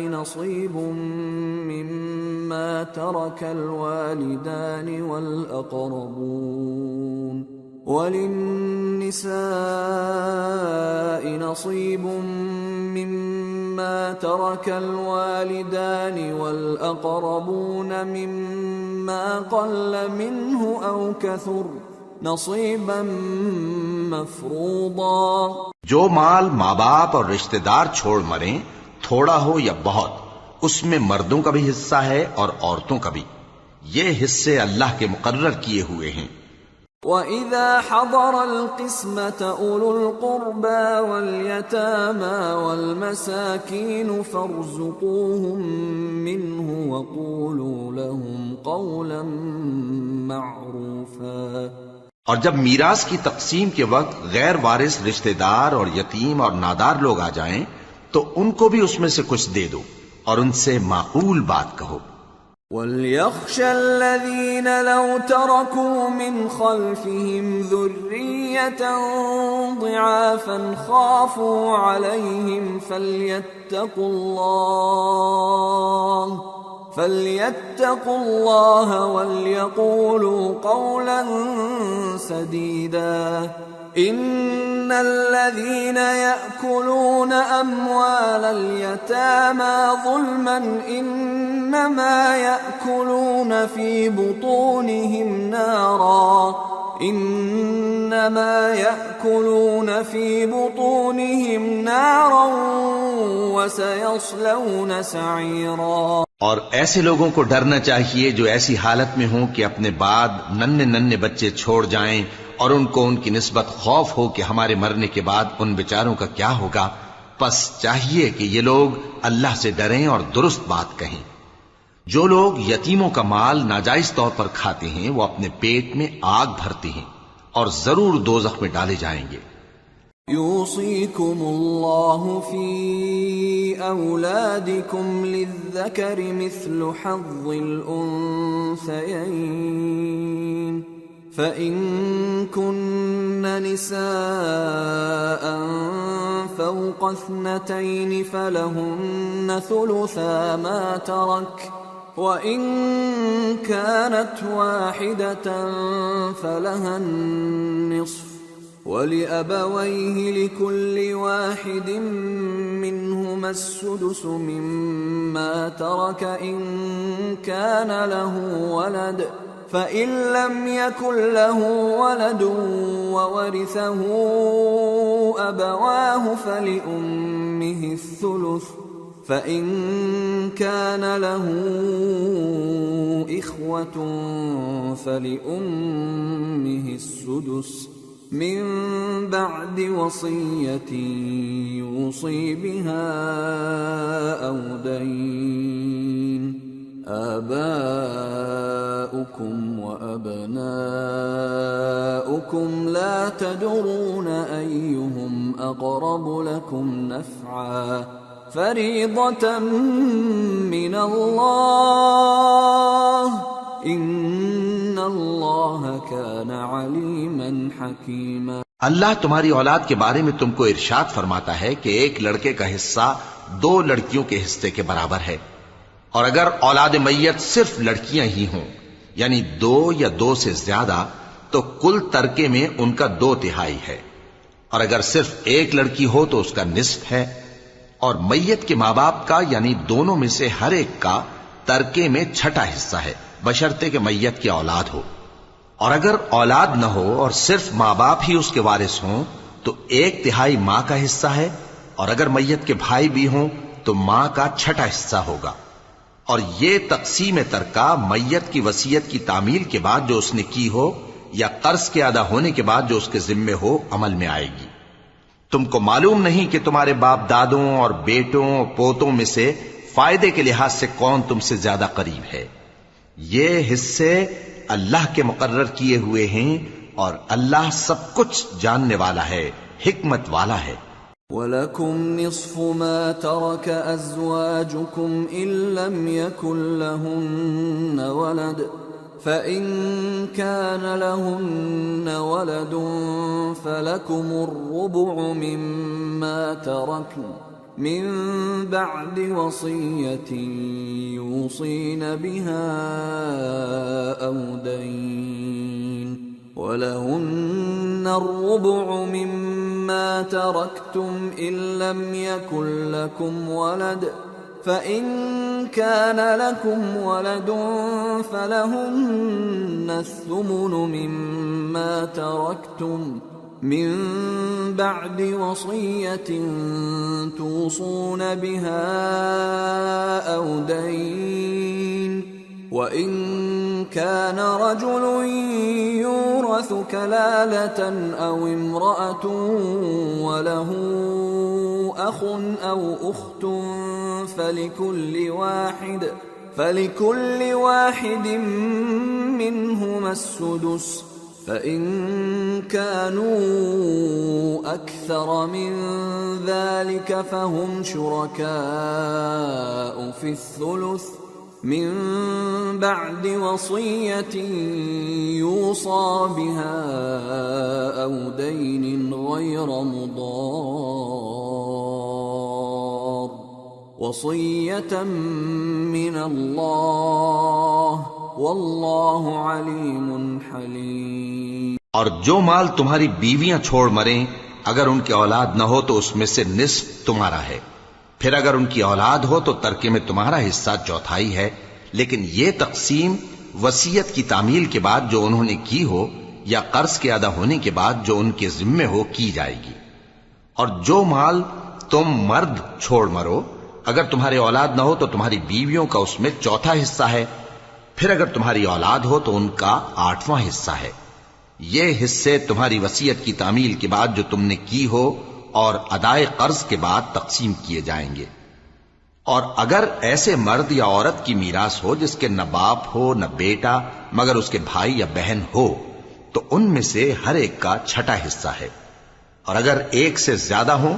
نصيب مما ترك الوالدان والأقربون مما قل منه أو كثر نصيبا مفروضا۔ جو مال ماں باپ اور رشتہ دار چھوڑ مریں، تھوڑا ہو یا بہت، اس میں مردوں کا بھی حصہ ہے اور عورتوں کا بھی، یہ حصے اللہ کے مقرر کیے ہوئے ہیں۔ وَإِذَا حَضَرَ الْقِسْمَةَ أُولُو الْقُرْبَى وَالْيَتَامَى وَالْمَسَاكِينُ فَارْزُقُوهُم مِّنْهُ وَقُولُوا لَهُمْ قَوْلًا مَّعْرُوفًا۔ اور جب میراث کی تقسیم کے وقت غیر وارث رشتہ دار اور یتیم اور نادار لوگ آ جائیں تو ان کو بھی اس میں سے کچھ دے دو اور ان سے معقول بات کہو۔ وَلْيَخْشَ الَّذِينَ لَوْ تَرَكُوا مِنْ خَلْفِهِمْ ذُرِّيَّةً ضِعَافًا خَافُوا عَلَيْهِمْ فَلْيَتَّقُوا اللَّهَ وَلْيَقُولُوا قَوْلًا سَدِيدًا۔ إِنَّ الَّذِينَ يَأْكُلُونَ أَمْوَالَ الْيَتَامَى ظُلْمًا إِنَّمَا يَأْكُلُونَ فِي بُطُونِهِمْ نَارًا وَسَيَصْلَوْنَ سَعِيرًا۔ اور ایسے لوگوں کو ڈرنا چاہیے جو ایسی حالت میں ہوں کہ اپنے بعد ننھے بچے چھوڑ جائیں اور ان کو ان کی نسبت خوف ہو کہ ہمارے مرنے کے بعد ان بیچاروں کا کیا ہوگا، پس چاہیے کہ یہ لوگ اللہ سے ڈریں اور درست بات کہیں۔ جو لوگ یتیموں کا مال ناجائز طور پر کھاتے ہیں وہ اپنے پیٹ میں آگ بھرتے ہیں اور ضرور دوزخ میں ڈالے جائیں گے۔ يوصيكم الله في أولادكم للذكر مثل حظ الأنثيين، فإن كن نساء فوق 2 فلهن ثلثا ما ترك، وإن كانت واحدة فلها النصف، وَلِأَبَوَيْهِ لِكُلِّ وَاحِدٍ مِّنْهُمَا السُّدُسُ مِمَّا تَرَكَ إِن كَانَ لَهُ وَلَدٌ، فَإِن لَّمْ يَكُن لَّهُ وَلَدٌ وَوَرِثَهُ أَبَوَاهُ فَلِأُمِّهِ الثُّلُثُ، فَإِن كَانَ لَهُ إِخْوَةٌ فَلِأُمِّهِ السُّدُسُ من بعد وصية يوصي بها أو دين، آباؤكم وأبناؤكم لا تدرون أيهم أقرب لكم نفعا، فريضة من الله، ان اللہ کان علیما حکیما۔ اللہ تمہاری اولاد کے بارے میں تم کو ارشاد فرماتا ہے کہ ایک لڑکے کا حصہ 2 لڑکیوں کے حصے کے برابر ہے، اور اگر اولاد میت صرف لڑکیاں ہی ہوں یعنی 2 یا 2 سے زیادہ تو کل ترکے میں ان کا 2/3 ہے، اور اگر صرف ایک لڑکی ہو تو اس کا نصف ہے، اور میت کے ماں باپ کا یعنی دونوں میں سے ہر ایک کا ترکے میں 6واں حصہ ہے، بشرطے کہ میت کی اولاد ہو، اور اگر اولاد نہ ہو اور صرف ماں باپ ہی اس کے وارث ہوں تو 1/3 ماں کا حصہ ہے، اور اگر میت کے بھائی بھی ہوں تو ماں کا 6واں حصہ ہوگا۔ اور یہ تقسیم ترکہ میت کی وصیت کی تعمیل کے بعد جو اس نے کی ہو یا قرض کے ادا ہونے کے بعد جو اس کے ذمے ہو عمل میں آئے گی۔ تم کو معلوم نہیں کہ تمہارے باپ دادوں اور بیٹوں اور پوتوں میں سے فائدے کے لحاظ سے کون تم سے زیادہ قریب ہے؟ یہ حصے اللہ کے مقرر کیے ہوئے ہیں اور اللہ سب کچھ جاننے والا ہے، حکمت والا ہے۔ وَلَكُمْ نِصْفُ مَا تَرَكَ أَزْوَاجُكُمْ إِن لَّمْ يَكُن لَّهُنَّ وَلَدٌ فَإِن كَانَ لَهُنَّ وَلَدٌ فَلَكُمُ الرُّبُعُ مِمَّا تَرَكْنَ من بعد وصية يوصين بها أو دين ولهن الربع مما تركتم إن لم يكن لكم ولد فإن كان لكم ولد فلهن الثمن مما تركتم من بعد وصية توصون بها أو دين وإن كان رجل يورث كلالة أو امرأة وله أخ أو أخت فلكل واحد منهما السدس فإن كانوا أكثر من ذلك فهم شركاء في الثلث من بعد وصية يوصى بها أو دين غير مضار وصية من الله واللہ علیم حلیم۔ اور جو مال تمہاری بیویاں چھوڑ مریں اگر ان کی اولاد نہ ہو تو اس میں سے نصف تمہارا ہے، پھر اگر ان کی اولاد ہو تو ترکے میں تمہارا حصہ چوتھائی ہے، لیکن یہ تقسیم وصیت کی تعمیل کے بعد جو انہوں نے کی ہو یا قرض کے ادا ہونے کے بعد جو ان کے ذمے ہو کی جائے گی۔ اور جو مال تم مرد چھوڑ مرو اگر تمہاری اولاد نہ ہو تو تمہاری بیویوں کا اس میں چوتھا حصہ ہے، پھر اگر تمہاری اولاد ہو تو ان کا 8واں حصہ ہے۔ یہ حصے تمہاری وصیت کی تعمیل کے بعد جو تم نے کی ہو اور ادائے قرض کے بعد تقسیم کیے جائیں گے۔ اور اگر ایسے مرد یا عورت کی میراث ہو جس کے نہ باپ ہو نہ بیٹا مگر اس کے بھائی یا بہن ہو تو ان میں سے ہر ایک کا چھٹا حصہ ہے، اور اگر ایک سے زیادہ ہوں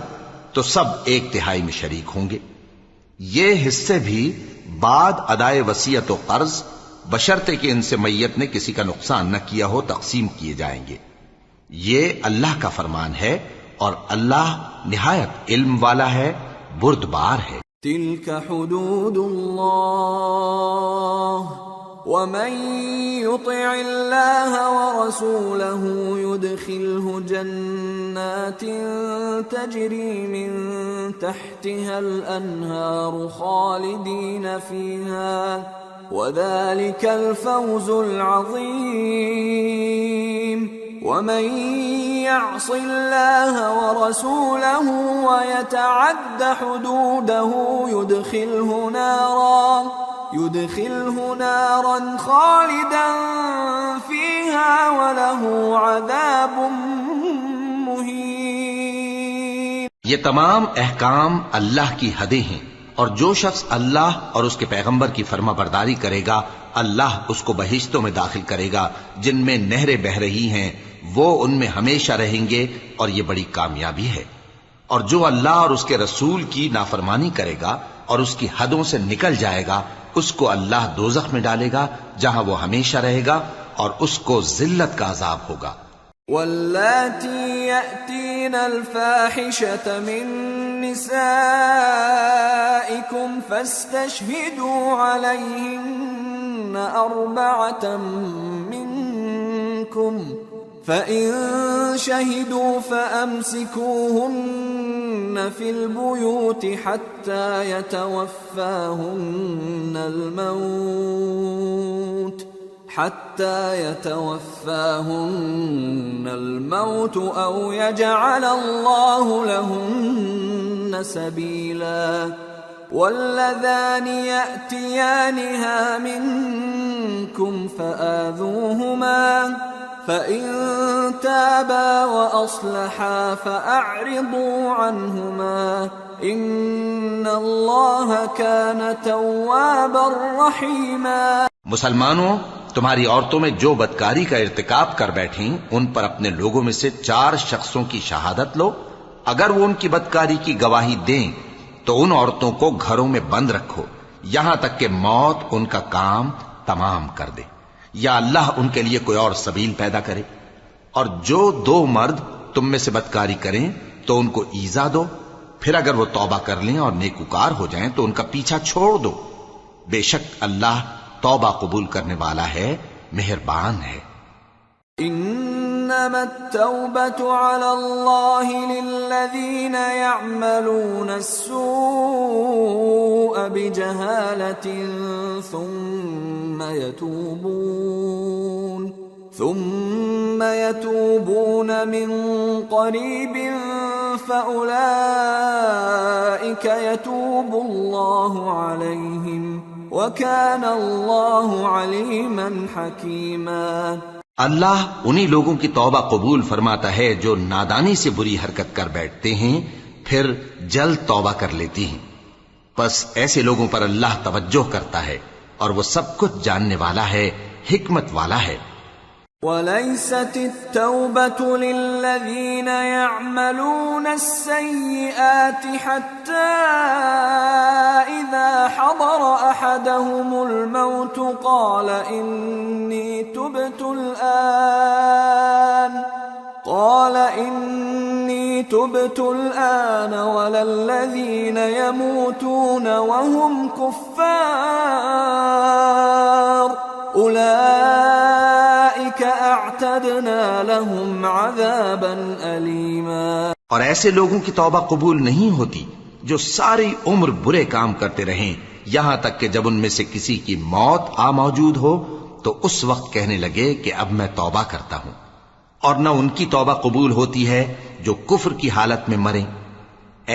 تو سب 1/3 میں شریک ہوں گے۔ یہ حصے بھی بعد ادائے وصیت و قرض بشرطے کہ ان سے میت نے کسی کا نقصان نہ کیا ہو تقسیم کیے جائیں گے۔ یہ اللہ کا فرمان ہے اور اللہ نہایت علم والا ہے، بردبار ہے۔ تلك حدود اللہ ومن يطع الله ورسوله يدخله جنات تجري من تحتها الأنهار خالدين فيها وذلك الفوز العظيم ومن يعص الله ورسوله ويتعد حدوده يدخله نارا خالدا فيها وله عذاب مهين۔ یہ تمام احکام اللہ کی حدیں ہیں، اور جو شخص اللہ اور اس کے پیغمبر کی فرما برداری کرے گا اللہ اس کو بہشتوں میں داخل کرے گا جن میں نہریں بہ رہی ہیں، وہ ان میں ہمیشہ رہیں گے، اور یہ بڑی کامیابی ہے۔ اور جو اللہ اور اس کے رسول کی نافرمانی کرے گا اور اس کی حدوں سے نکل جائے گا اس کو اللہ دوزخ میں ڈالے گا جہاں وہ ہمیشہ رہے گا، اور اس کو ذلت کا عذاب ہوگا۔ واللاتی یأتین الفاحشة من نسائکم فاستشہدوا علیہن 4 منکم فَإِن شَهِدُوا فَأَمْسِكُوهُنَّ فِي الْبُيُوتِ حَتَّى يَتَوَفَّاهُنَّ الْمَوْتُ أَوْ يَجْعَلَ اللَّهُ لَهُنَّ سَبِيلًا وَاللَّذَانِ يَأْتِيَانِهَا مِنكُمْ فَآذُوهُمَا فإن تابا وأصلحا فأعرضوا عنهما إن الله كان توابا رحيما۔ مسلمانوں، تمہاری عورتوں میں جو بدکاری کا ارتکاب کر بیٹھیں ان پر اپنے لوگوں میں سے 4 شخصوں کی شہادت لو۔ اگر وہ ان کی بدکاری کی گواہی دیں تو ان عورتوں کو گھروں میں بند رکھو یہاں تک کہ موت ان کا کام تمام کر دے یا اللہ ان کے لیے کوئی اور سبیل پیدا کرے۔ اور جو 2 مرد تم میں سے بدکاری کریں تو ان کو ایذا دو، پھر اگر وہ توبہ کر لیں اور نیکوکار ہو جائیں تو ان کا پیچھا چھوڑ دو، بے شک اللہ توبہ قبول کرنے والا ہے، مہربان ہے۔ انما التوبة على الله للذين يعملون السوء بجهالة ثم يتوبون من قريب فأولئك يتوب الله عليهم وَكَانَ اللَّهُ عَلِيمًا حَكِيمًا۔ اللہ انہی لوگوں کی توبہ قبول فرماتا ہے جو نادانی سے بری حرکت کر بیٹھتے ہیں پھر جلد توبہ کر لیتی ہیں، پس ایسے لوگوں پر اللہ توجہ کرتا ہے اور وہ سب کچھ جاننے والا ہے، حکمت والا ہے۔ وَلَيْسَتِ التَّوْبَةُ لِلَّذِينَ يَعْمَلُونَ السَّيِّئَاتِ حَتَّى إِذَا حَضَرَ أَحَدَهُمُ الْمَوْتُ قَالَ إِنِّي تُبْتُ الْآنَ وَلَا الَّذِينَ يَمُوتُونَ وَهُمْ كُفَّارٌ أُولَئِكَ أَعْتَدْنَا لَهُمْ عَذَابًا أَلِيمًا۔ اور ایسے لوگوں کی توبہ قبول نہیں ہوتی جو ساری عمر برے کام کرتے رہیں یہاں تک کہ جب ان میں سے کسی کی موت آ موجود ہو تو اس وقت کہنے لگے کہ اب میں توبہ کرتا ہوں، اور نہ ان کی توبہ قبول ہوتی ہے جو کفر کی حالت میں مریں۔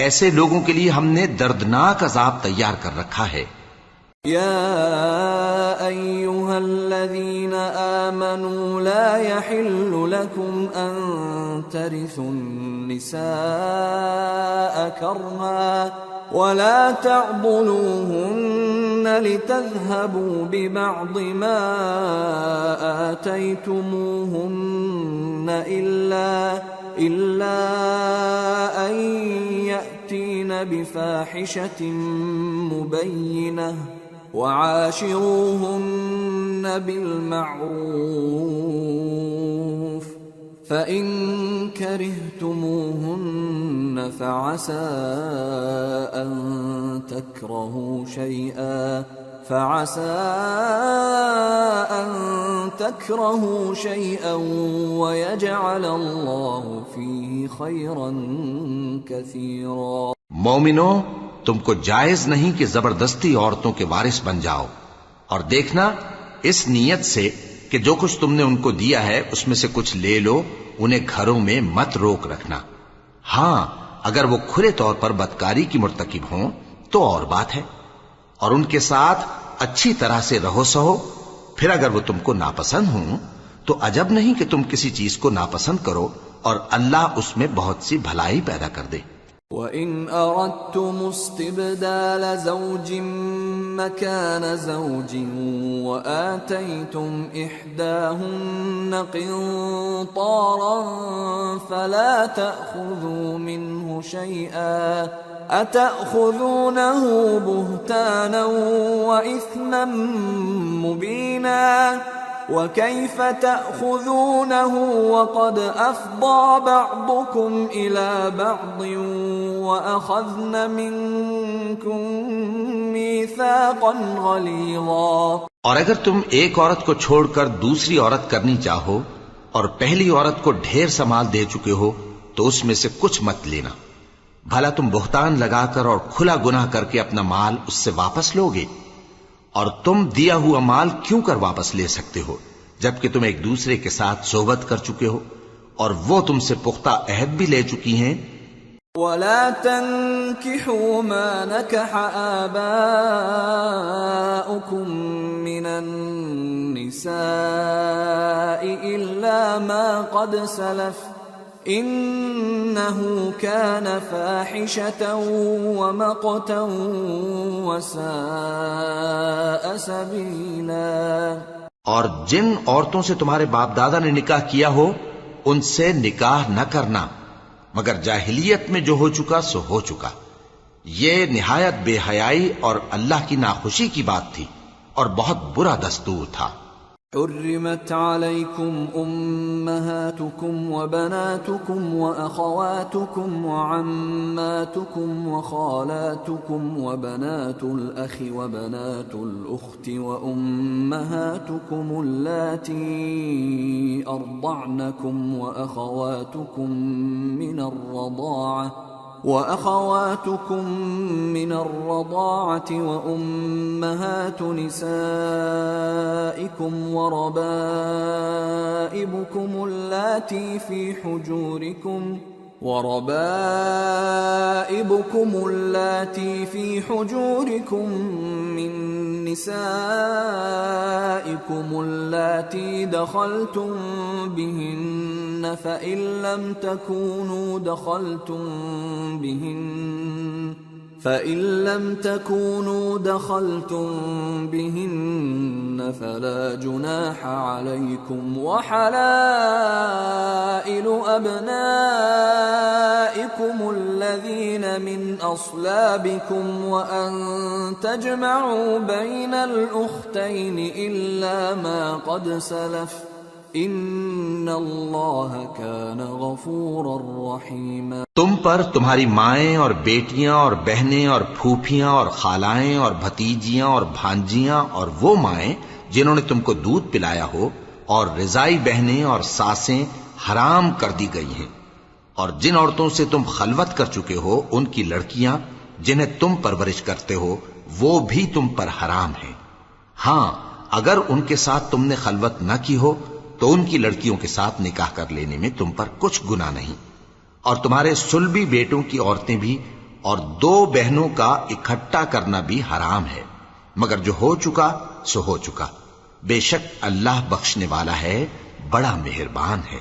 ایسے لوگوں کے لیے ہم نے دردناک عذاب تیار کر رکھا ہے۔ يا أيها الذين آمنوا لا يحل لكم أن ترثوا النساء كرها ولا تعضلوهن لتذهبوا ببعض ما آتيتموهن إلا أن يأتين بفاحشة مبينة وعاشروهن بالمعروف فإن كرهتموهن فعسى أن تكرهوا شيئا ويجعل الله فيه خيرا كثيرا۔ مومنو، تم کو جائز نہیں کہ زبردستی عورتوں کے وارث بن جاؤ، اور دیکھنا اس نیت سے کہ جو کچھ تم نے ان کو دیا ہے اس میں سے کچھ لے لو، انہیں گھروں میں مت روک رکھنا۔ ہاں، اگر وہ کھلے طور پر بدکاری کی مرتکب ہوں تو اور بات ہے، اور ان کے ساتھ اچھی طرح سے رہو سہو۔ پھر اگر وہ تم کو ناپسند ہوں تو عجب نہیں کہ تم کسی چیز کو ناپسند کرو، اور اللہ اس میں بہت سی بھلائی پیدا کر دے۔ وَإِنْ أَرَدْتُمُ اسْتِبْدَالَ زَوْجٍ مَّكَانَ زَوْجٍ وَآتَيْتُمْ إِحْدَاهُنَّ قِنطَارًا فَلَا تَأْخُذُوا مِنْهُ شَيْئًا أَتَأْخُذُونَهُ بُهْتَانًا وَإِثْمًا مُّبِينًا وَكَيْفَ تَأْخُذُونَهُ وَقَدْ أَفْضَىٰ بَعْضُكُمْ إِلَىٰ بَعْضٍ وَأَخَذْنَ مِنكُم مِّيثَاقًا غَلِيظًا۔ اور اگر تم ایک عورت کو چھوڑ کر دوسری عورت کرنی چاہو اور پہلی عورت کو ڈھیر سا مال دے چکے ہو تو اس میں سے کچھ مت لینا، بھلا تم بہتان لگا کر اور کھلا گناہ کر کے اپنا مال اس سے واپس لوگے؟ اور تم دیا ہوا مال کیوں کر واپس لے سکتے ہو جبکہ تم ایک دوسرے کے ساتھ صحبت کر چکے ہو اور وہ تم سے پختہ عہد بھی لے چکی ہیں؟ وَلَا تَنكِحُوا مَا نَكَحَ آبَاؤُكُم من النساء إلا ما قد سلف إنه كان فاحشة ومقتا وساء سبيلا۔ اور جن عورتوں سے تمہارے باپ دادا نے نکاح کیا ہو ان سے نکاح نہ کرنا مگر جاہلیت میں جو ہو چکا سو ہو چکا، یہ نہایت بے حیائی اور اللہ کی ناخوشی کی بات تھی اور بہت برا دستور تھا۔ حرمت عليكم أمهاتكم وبناتكم وأخواتكم وعماتكم وخالاتكم وبنات الأخ وبنات الأخت وأمهاتكم اللاتي أرضعنكم وأخواتكم من الرضاعة وأمهات نسائكم وربائبكم اللاتي في حجوركم من نسائكم اللاتي دخلتم بهن فإن لم تكونوا دخلتم بهن فلا جناح عليكم وحلائل أبنائكم الذين من أصلابكم وأن تجمعوا بين الأختين إلا ما قد سلف ان اللہ کان غفورا رحیما۔ تم پر تمہاری مائیں اور بیٹیاں اور بہنیں اور پھوپھیاں اور خالائیں اور بھتیجیاں اور بھانجیاں اور وہ مائیں جنہوں نے تم کو دودھ پلایا ہو اور رضائی بہنیں اور ساسیں حرام کر دی گئی ہیں، اور جن عورتوں سے تم خلوت کر چکے ہو ان کی لڑکیاں جنہیں تم پرورش کرتے ہو وہ بھی تم پر حرام ہیں۔ ہاں اگر ان کے ساتھ تم نے خلوت نہ کی ہو تو ان کی لڑکیوں کے ساتھ نکاح کر لینے میں تم پر کچھ گناہ نہیں، اور تمہارے صلبی بیٹوں کی عورتیں بھی اور دو بہنوں کا اکٹھا کرنا بھی حرام ہے، مگر جو ہو چکا سو ہو چکا، بے شک اللہ بخشنے والا ہے، بڑا مہربان ہے۔